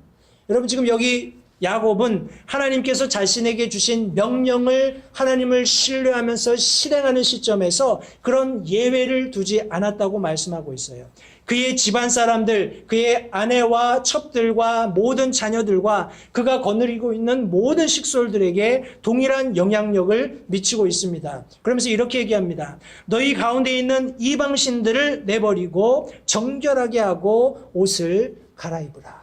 여러분 지금 여기 야곱은 하나님께서 자신에게 주신 명령을 하나님을 신뢰하면서 실행하는 시점에서 그런 예외를 두지 않았다고 말씀하고 있어요. 그의 집안 사람들, 그의 아내와 첩들과 모든 자녀들과 그가 거느리고 있는 모든 식솔들에게 동일한 영향력을 미치고 있습니다. 그러면서 이렇게 얘기합니다. 너희 가운데 있는 이방신들을 내버리고 정결하게 하고 옷을 갈아입으라.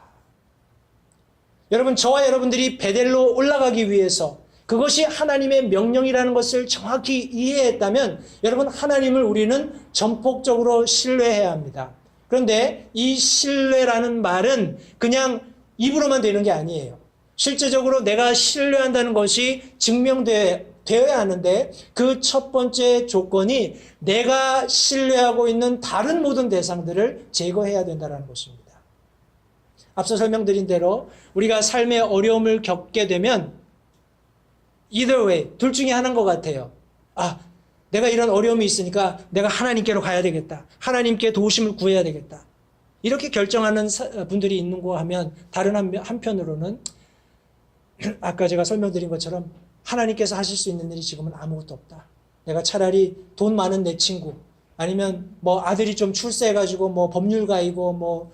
여러분, 저와 여러분들이 베델로 올라가기 위해서 그것이 하나님의 명령이라는 것을 정확히 이해했다면 여러분, 하나님을 우리는 전폭적으로 신뢰해야 합니다. 그런데 이 신뢰라는 말은 그냥 입으로만 되는 게 아니에요. 실제적으로 내가 신뢰한다는 것이 증명되어야 하는데 그 첫 번째 조건이 내가 신뢰하고 있는 다른 모든 대상들을 제거해야 된다는 것입니다. 앞서 설명드린 대로 우리가 삶의 어려움을 겪게 되면 either way, 둘 중에 하나인 것 같아요. 내가 이런 어려움이 있으니까 내가 하나님께로 가야 되겠다. 하나님께 도우심을 구해야 되겠다. 이렇게 결정하는 분들이 있는고 하면 다른 한편으로는 아까 제가 설명드린 것처럼 하나님께서 하실 수 있는 일이 지금은 아무것도 없다. 내가 차라리 돈 많은 내 친구 아니면 뭐 아들이 좀 출세해가지고 뭐 법률가이고 뭐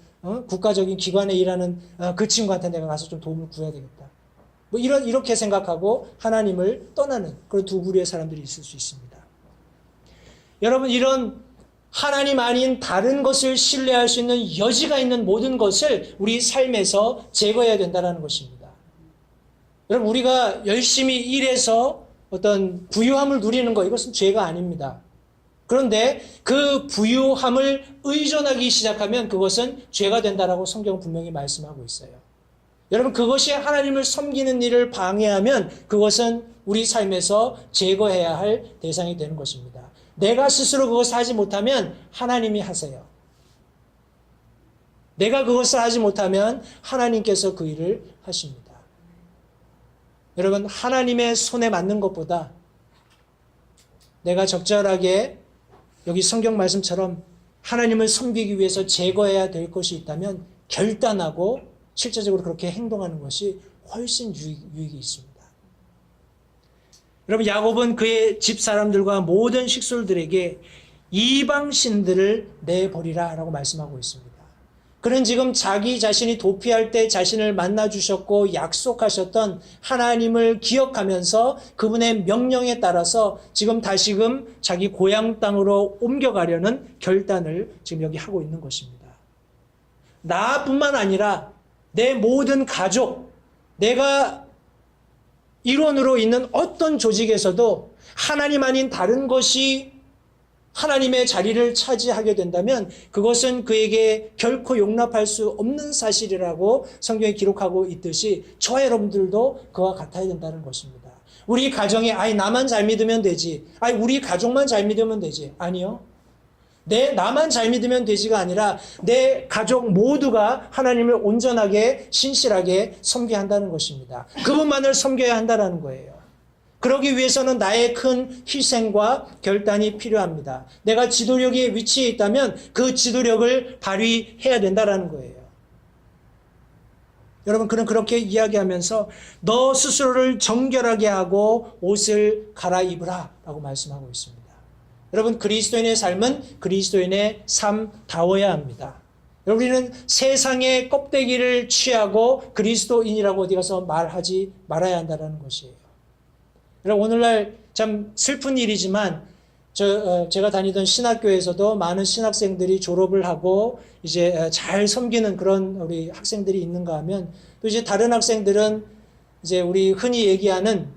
국가적인 기관에 일하는 그 친구한테 내가 가서 좀 도움을 구해야 되겠다. 뭐 이렇게 생각하고 하나님을 떠나는 그런 두 부류의 사람들이 있을 수 있습니다. 여러분, 이런 하나님 아닌 다른 것을 신뢰할 수 있는 여지가 있는 모든 것을 우리 삶에서 제거해야 된다는 것입니다. 여러분, 우리가 열심히 일해서 어떤 부유함을 누리는 것, 이것은 죄가 아닙니다. 그런데 그 부유함을 의존하기 시작하면 그것은 죄가 된다라고 성경은 분명히 말씀하고 있어요. 여러분, 그것이 하나님을 섬기는 일을 방해하면 그것은 우리 삶에서 제거해야 할 대상이 되는 것입니다. 내가 스스로 그것을 하지 못하면 하나님이 하세요. 내가 그것을 하지 못하면 하나님께서 그 일을 하십니다. 여러분, 하나님의 손에 맞는 것보다 내가 적절하게 여기 성경 말씀처럼 하나님을 섬기기 위해서 제거해야 될 것이 있다면 결단하고 실제적으로 그렇게 행동하는 것이 훨씬 유익이 있습니다. 여러분, 야곱은 그의 집 사람들과 모든 식솔들에게 이방신들을 내버리라 라고 말씀하고 있습니다. 그는 지금 자기 자신이 도피할 때 자신을 만나주셨고 약속하셨던 하나님을 기억하면서 그분의 명령에 따라서 지금 다시금 자기 고향 땅으로 옮겨가려는 결단을 지금 여기 하고 있는 것입니다. 나뿐만 아니라 내 모든 가족, 내가 일원으로 있는 어떤 조직에서도 하나님 아닌 다른 것이 하나님의 자리를 차지하게 된다면 그것은 그에게 결코 용납할 수 없는 사실이라고 성경에 기록하고 있듯이 저와 여러분들도 그와 같아야 된다는 것입니다. 우리 가정에 나만 잘 믿으면 되지. 우리 가족만 잘 믿으면 되지. 아니요. 나만 잘 믿으면 되지가 아니라 내 가족 모두가 하나님을 온전하게 신실하게 섬겨야 한다는 것입니다. 그분만을 섬겨야 한다는 거예요. 그러기 위해서는 나의 큰 희생과 결단이 필요합니다. 내가 지도력의 위치에 있다면 그 지도력을 발휘해야 된다는 거예요. 여러분, 그는 그렇게 이야기하면서 너 스스로를 정결하게 하고 옷을 갈아입으라 라고 말씀하고 있습니다. 여러분, 그리스도인의 삶은 그리스도인의 삶다워야 합니다. 여러분, 우리는 세상의 껍데기를 취하고 그리스도인이라고 어디 가서 말하지 말아야 한다는 것이에요. 여러분, 오늘날 참 슬픈 일이지만 제가 다니던 신학교에서도 많은 신학생들이 졸업을 하고 이제 잘 섬기는 그런 우리 학생들이 있는가 하면 또 이제 다른 학생들은 이제 우리 흔히 얘기하는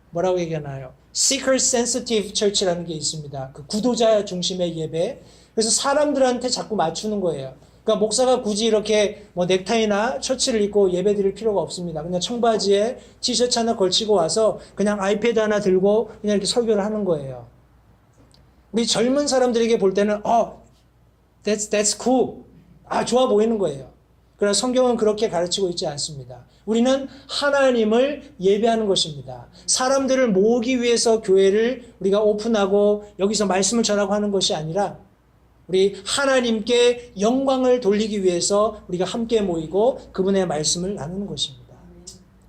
뭐라고 얘기하나요? Seeker Sensitive Church라는 게 있습니다. 그 구도자 중심의 예배. 그래서 사람들한테 자꾸 맞추는 거예요. 그러니까 목사가 굳이 이렇게 뭐 넥타이나 셔츠를 입고 예배 드릴 필요가 없습니다. 그냥 청바지에 티셔츠 하나 걸치고 와서 그냥 아이패드 하나 들고 그냥 이렇게 설교를 하는 거예요. 우리 젊은 사람들에게 볼 때는 that's cool. 좋아 보이는 거예요. 그러나 성경은 그렇게 가르치고 있지 않습니다. 우리는 하나님을 예배하는 것입니다. 사람들을 모으기 위해서 교회를 우리가 오픈하고 여기서 말씀을 전하고 하는 것이 아니라 우리 하나님께 영광을 돌리기 위해서 우리가 함께 모이고 그분의 말씀을 나누는 것입니다.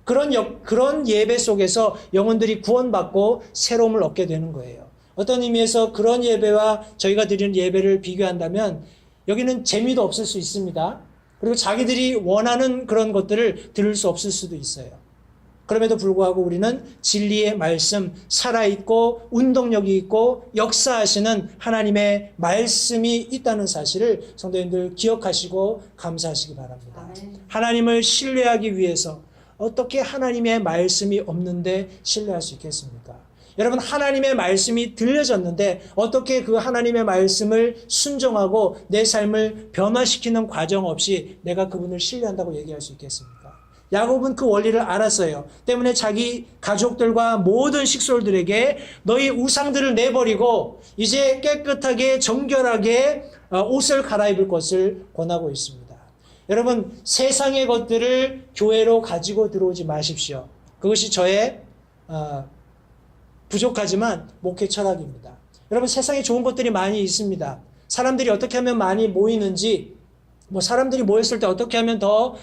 그런 예배 속에서 영혼들이 구원받고 새로움을 얻게 되는 거예요. 어떤 의미에서 그런 예배와 저희가 드리는 예배를 비교한다면 여기는 재미도 없을 수 있습니다. 그리고 자기들이 원하는 그런 것들을 들을 수 없을 수도 있어요. 그럼에도 불구하고 우리는 진리의 말씀, 살아있고 운동력이 있고 역사하시는 하나님의 말씀이 있다는 사실을 성도님들 기억하시고 감사하시기 바랍니다. 하나님을 신뢰하기 위해서 어떻게 하나님의 말씀이 없는데 신뢰할 수 있겠습니까? 여러분, 하나님의 말씀이 들려졌는데 어떻게 그 하나님의 말씀을 순종하고 내 삶을 변화시키는 과정 없이 내가 그분을 신뢰한다고 얘기할 수 있겠습니까? 야곱은 그 원리를 알았어요. 때문에 자기 가족들과 모든 식솔들에게 너희 우상들을 내버리고 이제 깨끗하게 정결하게 옷을 갈아입을 것을 권하고 있습니다. 여러분, 세상의 것들을 교회로 가지고 들어오지 마십시오. 그것이 저의 부족하지만 목회 철학입니다. 여러분, 세상에 좋은 것들이 많이 있습니다. 사람들이 어떻게 하면 많이 모이는지, 사람들이 모였을 때 어떻게 하면 더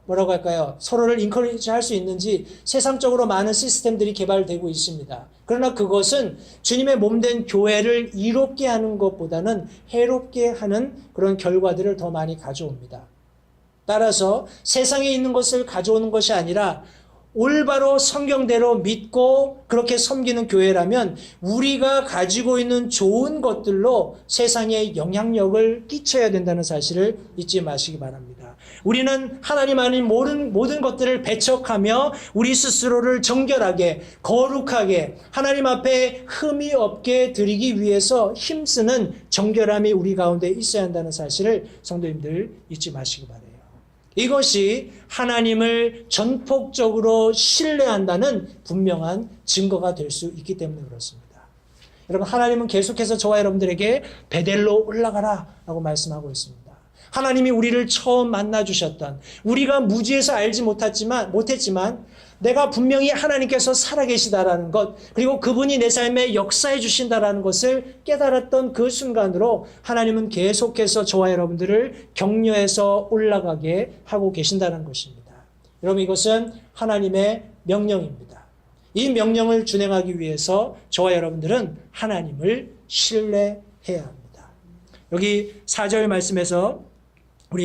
뭐라고 할까요? 서로를 인커리지 할 수 있는지 세상적으로 많은 시스템들이 개발되고 있습니다. 그러나 그것은 주님의 몸된 교회를 이롭게 하는 것보다는 해롭게 하는 그런 결과들을 더 많이 가져옵니다. 따라서 세상에 있는 것을 가져오는 것이 아니라 올바로 성경대로 믿고 그렇게 섬기는 교회라면 우리가 가지고 있는 좋은 것들로 세상에 영향력을 끼쳐야 된다는 사실을 잊지 마시기 바랍니다. 우리는 하나님 아닌 모든 것들을 배척하며 우리 스스로를 정결하게 거룩하게 하나님 앞에 흠이 없게 드리기 위해서 힘쓰는 정결함이 우리 가운데 있어야 한다는 사실을 성도님들 잊지 마시기 바랍니다. 이것이 하나님을 전폭적으로 신뢰한다는 분명한 증거가 될 수 있기 때문에 그렇습니다. 여러분, 하나님은 계속해서 저와 여러분들에게 베델로 올라가라 라고 말씀하고 있습니다. 하나님이 우리를 처음 만나주셨던, 우리가 무지해서 알지 못했지만 내가 분명히 하나님께서 살아계시다라는 것, 그리고 그분이 내 삶에 역사해 주신다라는 것을 깨달았던 그 순간으로 하나님은 계속해서 저와 여러분들을 격려해서 올라가게 하고 계신다는 것입니다. 여러분, 이것은 하나님의 명령입니다. 이 명령을 준행하기 위해서 저와 여러분들은 하나님을 신뢰해야 합니다. 여기 4절 말씀에서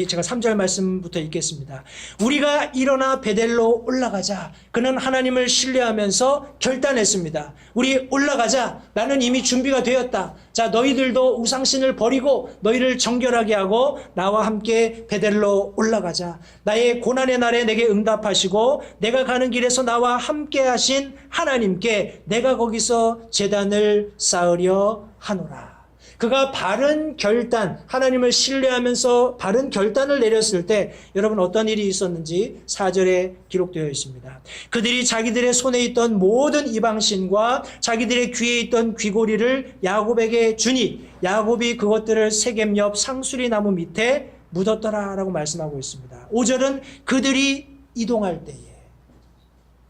제가 3절 말씀부터 읽겠습니다. 우리가 일어나 베델로 올라가자. 그는 하나님을 신뢰하면서 결단했습니다. 우리 올라가자. 나는 이미 준비가 되었다. 자, 너희들도 우상신을 버리고 너희를 정결하게 하고 나와 함께 베델로 올라가자. 나의 고난의 날에 내게 응답하시고 내가 가는 길에서 나와 함께 하신 하나님께 내가 거기서 제단을 쌓으려 하노라. 그가 바른 결단, 하나님을 신뢰하면서 바른 결단을 내렸을 때 여러분 어떤 일이 있었는지 4절에 기록되어 있습니다. 그들이 자기들의 손에 있던 모든 이방신과 자기들의 귀에 있던 귀고리를 야곱에게 주니 야곱이 그것들을 세겜 옆 상수리 나무 밑에 묻었더라라고 말씀하고 있습니다. 5절은 그들이 이동할 때에,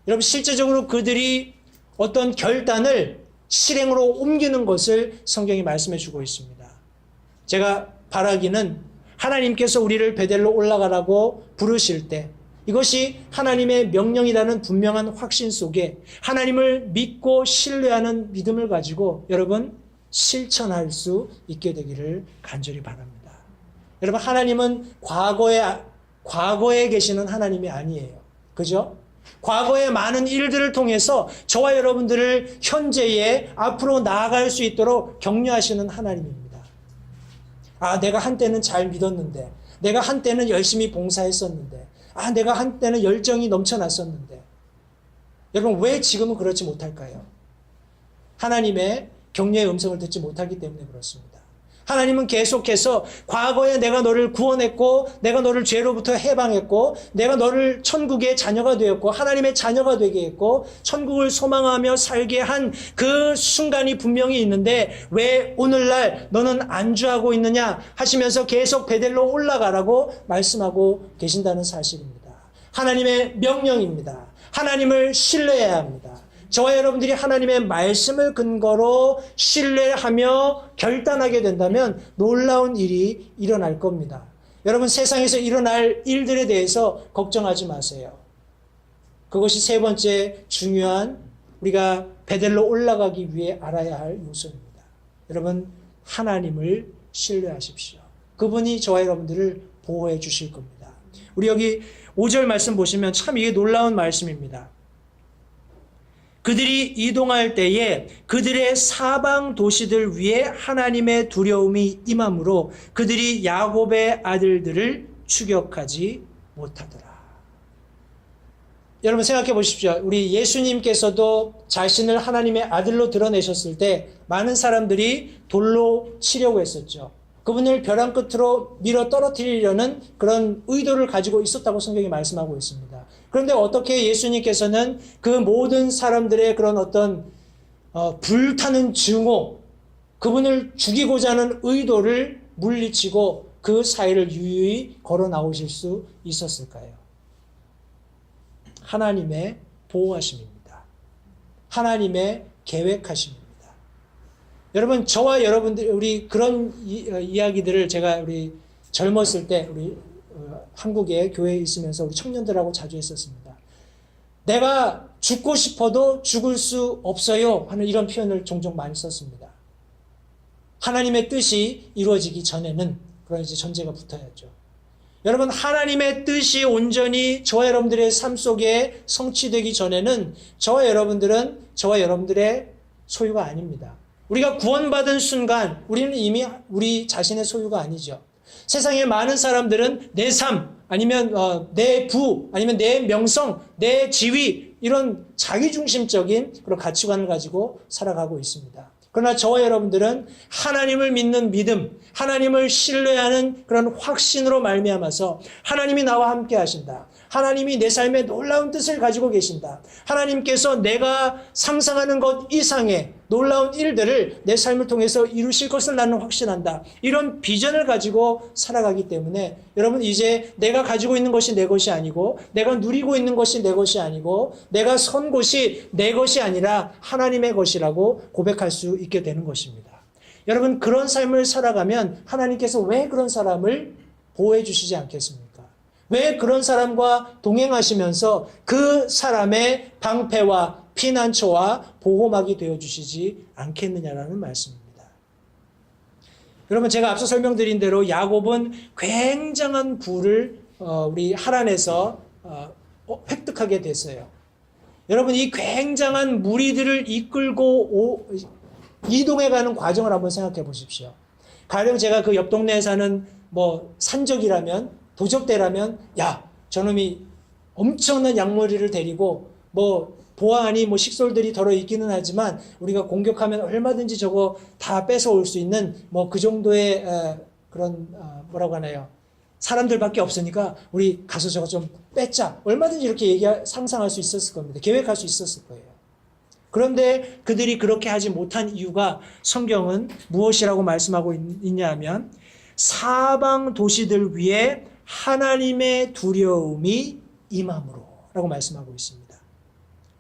여러분 실제적으로 그들이 어떤 결단을 실행으로 옮기는 것을 성경이 말씀해 주고 있습니다. 제가 바라기는 하나님께서 우리를 베델로 올라가라고 부르실 때 이것이 하나님의 명령이라는 분명한 확신 속에 하나님을 믿고 신뢰하는 믿음을 가지고 여러분 실천할 수 있게 되기를 간절히 바랍니다. 여러분, 하나님은 과거에 계시는 하나님이 아니에요. 그죠? 과거의 많은 일들을 통해서 저와 여러분들을 현재에 앞으로 나아갈 수 있도록 격려하시는 하나님입니다. 내가 한때는 잘 믿었는데, 내가 한때는 열심히 봉사했었는데, 내가 한때는 열정이 넘쳐났었는데, 여러분 왜 지금은 그렇지 못할까요? 하나님의 격려의 음성을 듣지 못하기 때문에 그렇습니다. 하나님은 계속해서 과거에 내가 너를 구원했고 내가 너를 죄로부터 해방했고 내가 너를 천국의 자녀가 되었고 하나님의 자녀가 되게 했고 천국을 소망하며 살게 한 그 순간이 분명히 있는데 왜 오늘날 너는 안주하고 있느냐 하시면서 계속 베델로 올라가라고 말씀하고 계신다는 사실입니다. 하나님의 명령입니다. 하나님을 신뢰해야 합니다. 저와 여러분들이 하나님의 말씀을 근거로 신뢰하며 결단하게 된다면 놀라운 일이 일어날 겁니다. 여러분 세상에서 일어날 일들에 대해서 걱정하지 마세요. 그것이 세 번째 중요한 우리가 베델로 올라가기 위해 알아야 할 요소입니다. 여러분 하나님을 신뢰하십시오. 그분이 저와 여러분들을 보호해 주실 겁니다. 우리 여기 5절 말씀 보시면 참 이게 놀라운 말씀입니다. 그들이 이동할 때에 그들의 사방 도시들 위에 하나님의 두려움이 임함으로 그들이 야곱의 아들들을 추격하지 못하더라. 여러분 생각해 보십시오. 우리 예수님께서도 자신을 하나님의 아들로 드러내셨을 때 많은 사람들이 돌로 치려고 했었죠. 그분을 벼랑 끝으로 밀어 떨어뜨리려는 그런 의도를 가지고 있었다고 성경이 말씀하고 있습니다. 그런데 어떻게 예수님께서는 그 모든 사람들의 그런 어떤 불타는 증오, 그분을 죽이고자 하는 의도를 물리치고 그 사이를 유유히 걸어 나오실 수 있었을까요? 하나님의 보호하심입니다. 하나님의 계획하심입니다. 여러분 저와 여러분들 우리 그런 이야기들을 제가 우리 젊었을 때 우리 한국의 교회에 있으면서 우리 청년들하고 자주 했었습니다. 내가 죽고 싶어도 죽을 수 없어요 하는 이런 표현을 종종 많이 썼습니다. 하나님의 뜻이 이루어지기 전에는 그런 이제 전제가 붙어야죠. 여러분 하나님의 뜻이 온전히 저와 여러분들의 삶 속에 성취되기 전에는 저와 여러분들의 소유가 아닙니다. 우리가 구원받은 순간 우리는 이미 우리 자신의 소유가 아니죠. 세상의 많은 사람들은 내 삶 아니면 내 부 아니면 내 명성, 내 지위 이런 자기중심적인 그런 가치관을 가지고 살아가고 있습니다. 그러나 저와 여러분들은 하나님을 믿는 믿음, 하나님을 신뢰하는 그런 확신으로 말미암아서 하나님이 나와 함께 하신다. 하나님이 내 삶에 놀라운 뜻을 가지고 계신다. 하나님께서 내가 상상하는 것 이상의 놀라운 일들을 내 삶을 통해서 이루실 것을 나는 확신한다. 이런 비전을 가지고 살아가기 때문에 여러분 이제 내가 가지고 있는 것이 내 것이 아니고 내가 누리고 있는 것이 내 것이 아니고 내가 선 곳이 내 것이 아니라 하나님의 것이라고 고백할 수 있게 되는 것입니다. 여러분 그런 삶을 살아가면 하나님께서 왜 그런 사람을 보호해 주시지 않겠습니까? 왜 그런 사람과 동행하시면서 그 사람의 방패와 피난처와 보호막이 되어주시지 않겠느냐라는 말씀입니다. 여러분 제가 앞서 설명드린 대로 야곱은 굉장한 부를 우리 하란에서 획득하게 됐어요. 여러분 이 굉장한 무리들을 이끌고 이동해가는 과정을 한번 생각해 보십시오. 가령 제가 그 옆 동네에 사는 산적이라면 도적대라면 야 저놈이 엄청난 양머리를 데리고 보아하니 식솔들이 덜어 있기는 하지만 우리가 공격하면 얼마든지 저거 다 뺏어올 수 있는 그 정도의 그런 뭐라고 하나요? 사람들밖에 없으니까 우리 가서 저거 좀 뺏자. 얼마든지 이렇게 상상할 수 있었을 겁니다. 계획할 수 있었을 거예요. 그런데 그들이 그렇게 하지 못한 이유가 성경은 무엇이라고 말씀하고 있냐 하면 사방 도시들 위에 하나님의 두려움이 임함으로 라고 말씀하고 있습니다.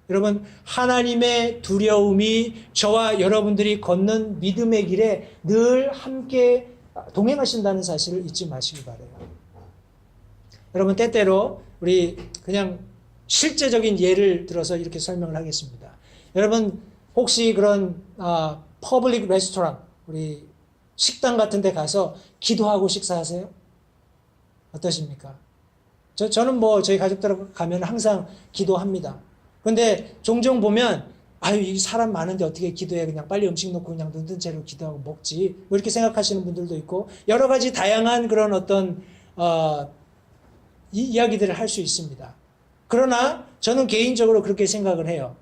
여러분 하나님의 두려움이 저와 여러분들이 걷는 믿음의 길에 늘 함께 동행하신다는 사실을 잊지 마시기 바라요. 여러분 때때로 우리 그냥 실제적인 예를 들어서 이렇게 설명을 하겠습니다. 여러분 혹시 그런 퍼블릭 레스토랑 우리 식당 같은 데 가서 기도하고 식사하세요? 어떠십니까? 저는 저희 가족들 가면 항상 기도합니다. 그런데 종종 보면 이 사람 많은데 어떻게 기도해? 그냥 빨리 음식 놓고 그냥 눈뜬 채로 기도하고 먹지. 이렇게 생각하시는 분들도 있고 여러 가지 다양한 그런 어떤 이야기들을 할 수 있습니다. 그러나 저는 개인적으로 그렇게 생각을 해요.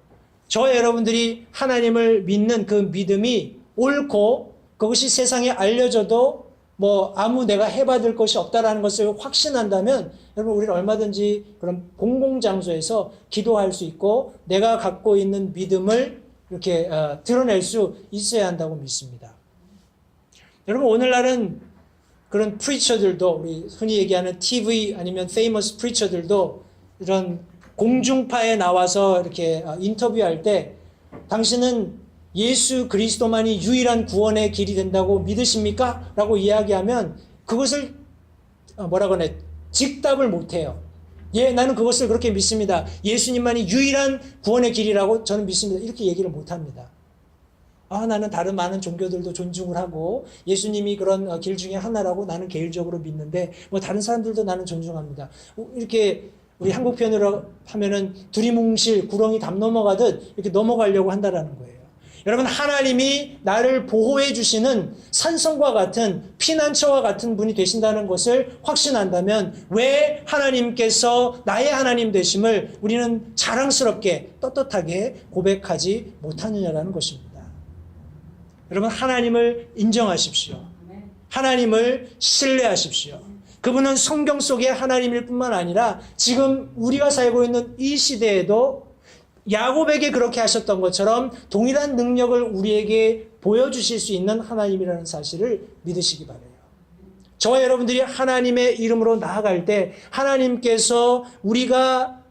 저와 여러분들이 하나님을 믿는 그 믿음이 옳고 그것이 세상에 알려져도 뭐 아무 내가 해받을 것이 없다라는 것을 확신한다면 여러분 우리는 얼마든지 그런 공공장소에서 기도할 수 있고 내가 갖고 있는 믿음을 이렇게 드러낼 수 있어야 한다고 믿습니다. 여러분 오늘날은 그런 프리처들도 우리 흔히 얘기하는 TV 아니면 페이머스 프리처들도 이런 공중파에 나와서 이렇게 인터뷰할 때 당신은 예수 그리스도만이 유일한 구원의 길이 된다고 믿으십니까? 라고 이야기하면 그것을 뭐라고 하네? 직답을 못해요. 예, 나는 그것을 그렇게 믿습니다. 예수님만이 유일한 구원의 길이라고 저는 믿습니다. 이렇게 얘기를 못합니다. 나는 다른 많은 종교들도 존중을 하고 예수님이 그런 길 중에 하나라고 나는 개인적으로 믿는데 뭐 다른 사람들도 나는 존중합니다. 이렇게 우리 한국 표현으로 하면은 두리뭉실 구렁이 담 넘어가듯 이렇게 넘어가려고 한다라는 거예요. 여러분 하나님이 나를 보호해 주시는 산성과 같은 피난처와 같은 분이 되신다는 것을 확신한다면 왜 하나님께서 나의 하나님 되심을 우리는 자랑스럽게 떳떳하게 고백하지 못하느냐라는 것입니다. 여러분 하나님을 인정하십시오. 하나님을 신뢰하십시오. 그분은 성경 속의 하나님일 뿐만 아니라 지금 우리가 살고 있는 이 시대에도 야곱에게 그렇게 하셨던 것처럼 동일한 능력을 우리에게 보여주실 수 있는 하나님이라는 사실을 믿으시기 바라요. 저와 여러분들이 하나님의 이름으로 나아갈 때 하나님께서 우리가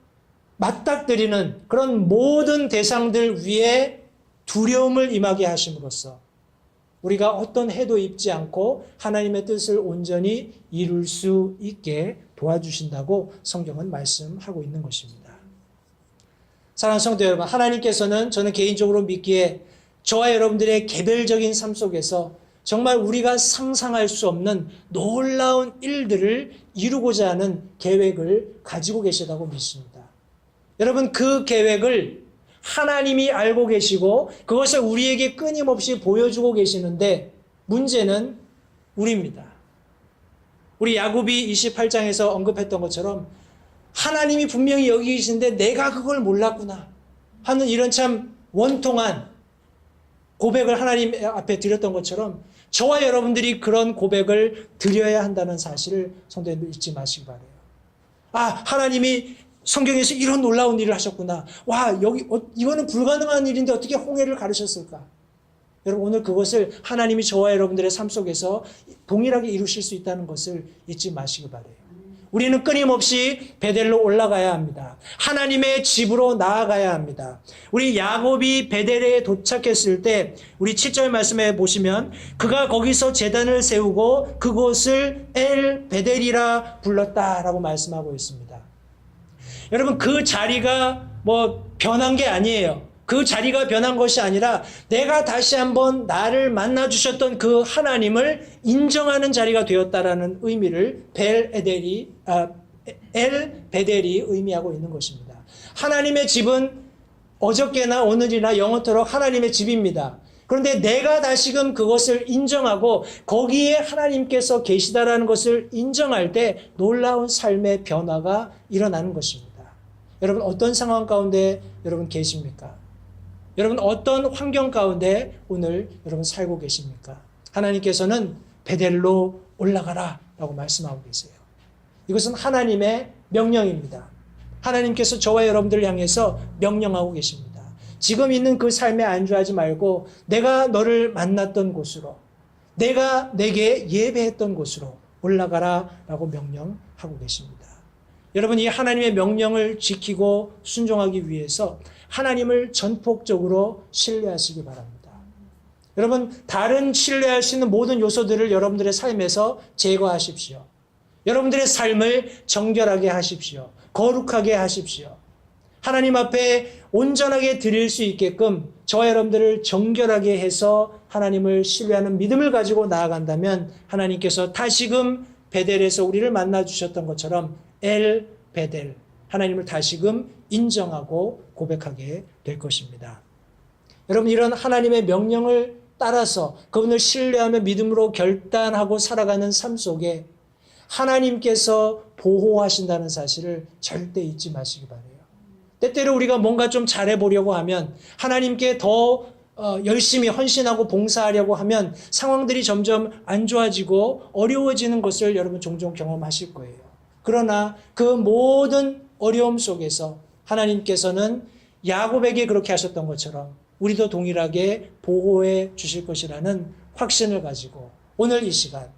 맞닥뜨리는 그런 모든 대상들 위에 두려움을 임하게 하심으로써 우리가 어떤 해도 입지 않고 하나님의 뜻을 온전히 이룰 수 있게 도와주신다고 성경은 말씀하고 있는 것입니다. 사랑하는 성도 여러분, 하나님께서는 저는 개인적으로 믿기에 저와 여러분들의 개별적인 삶 속에서 정말 우리가 상상할 수 없는 놀라운 일들을 이루고자 하는 계획을 가지고 계시다고 믿습니다. 여러분 그 계획을 하나님이 알고 계시고 그것을 우리에게 끊임없이 보여주고 계시는데 문제는 우리입니다. 우리 야곱이 28장에서 언급했던 것처럼 하나님이 분명히 여기 계신데 내가 그걸 몰랐구나 하는 이런 참 원통한 고백을 하나님 앞에 드렸던 것처럼 저와 여러분들이 그런 고백을 드려야 한다는 사실을 성도님들 잊지 마시기 바라요. 하나님이 성경에서 이런 놀라운 일을 하셨구나. 이거는 불가능한 일인데 어떻게 홍해를 가르셨을까? 여러분 오늘 그것을 하나님이 저와 여러분들의 삶 속에서 동일하게 이루실 수 있다는 것을 잊지 마시기 바라요. 우리는 끊임없이 베델로 올라가야 합니다. 하나님의 집으로 나아가야 합니다. 우리 야곱이 베델에 도착했을 때 우리 7절 말씀에 보시면 그가 거기서 제단을 세우고 그곳을 엘 베델이라 불렀다라고 말씀하고 있습니다. 여러분 그 자리가 변한 게 아니에요. 그 자리가 변한 것이 아니라 내가 다시 한번 나를 만나주셨던 그 하나님을 인정하는 자리가 되었다라는 의미를 엘 베델이 의미하고 있는 것입니다. 하나님의 집은 어저께나 오늘이나 영원토록 하나님의 집입니다. 그런데 내가 다시금 그것을 인정하고 거기에 하나님께서 계시다라는 것을 인정할 때 놀라운 삶의 변화가 일어나는 것입니다. 여러분 어떤 상황 가운데 여러분 계십니까? 여러분 어떤 환경 가운데 오늘 여러분 살고 계십니까? 하나님께서는 베델로 올라가라 라고 말씀하고 계세요. 이것은 하나님의 명령입니다. 하나님께서 저와 여러분들을 향해서 명령하고 계십니다. 지금 있는 그 삶에 안주하지 말고 내가 너를 만났던 곳으로 내가 내게 예배했던 곳으로 올라가라 라고 명령하고 계십니다. 여러분 이 하나님의 명령을 지키고 순종하기 위해서 하나님을 전폭적으로 신뢰하시기 바랍니다. 여러분 다른 신뢰할 수 있는 모든 요소들을 여러분들의 삶에서 제거하십시오. 여러분들의 삶을 정결하게 하십시오. 거룩하게 하십시오. 하나님 앞에 온전하게 드릴 수 있게끔 저와 여러분들을 정결하게 해서 하나님을 신뢰하는 믿음을 가지고 나아간다면 하나님께서 다시금 베델에서 우리를 만나주셨던 것처럼 엘 베델 하나님을 다시금 인정하고 고백하게 될 것입니다. 여러분 이런 하나님의 명령을 따라서 그분을 신뢰하며 믿음으로 결단하고 살아가는 삶 속에 하나님께서 보호하신다는 사실을 절대 잊지 마시기 바라요. 때때로 우리가 뭔가 좀 잘해보려고 하면 하나님께 더 열심히 헌신하고 봉사하려고 하면 상황들이 점점 안 좋아지고 어려워지는 것을 여러분 종종 경험하실 거예요. 그러나 그 모든 어려움 속에서 하나님께서는 야곱에게 그렇게 하셨던 것처럼 우리도 동일하게 보호해 주실 것이라는 확신을 가지고 오늘 이 시간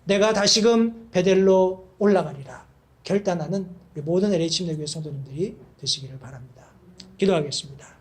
내가 다시금 베델로 올라가리라 결단하는 우리 모든 LH 침례교회 성도님들이 되시기를 바랍니다. 기도하겠습니다.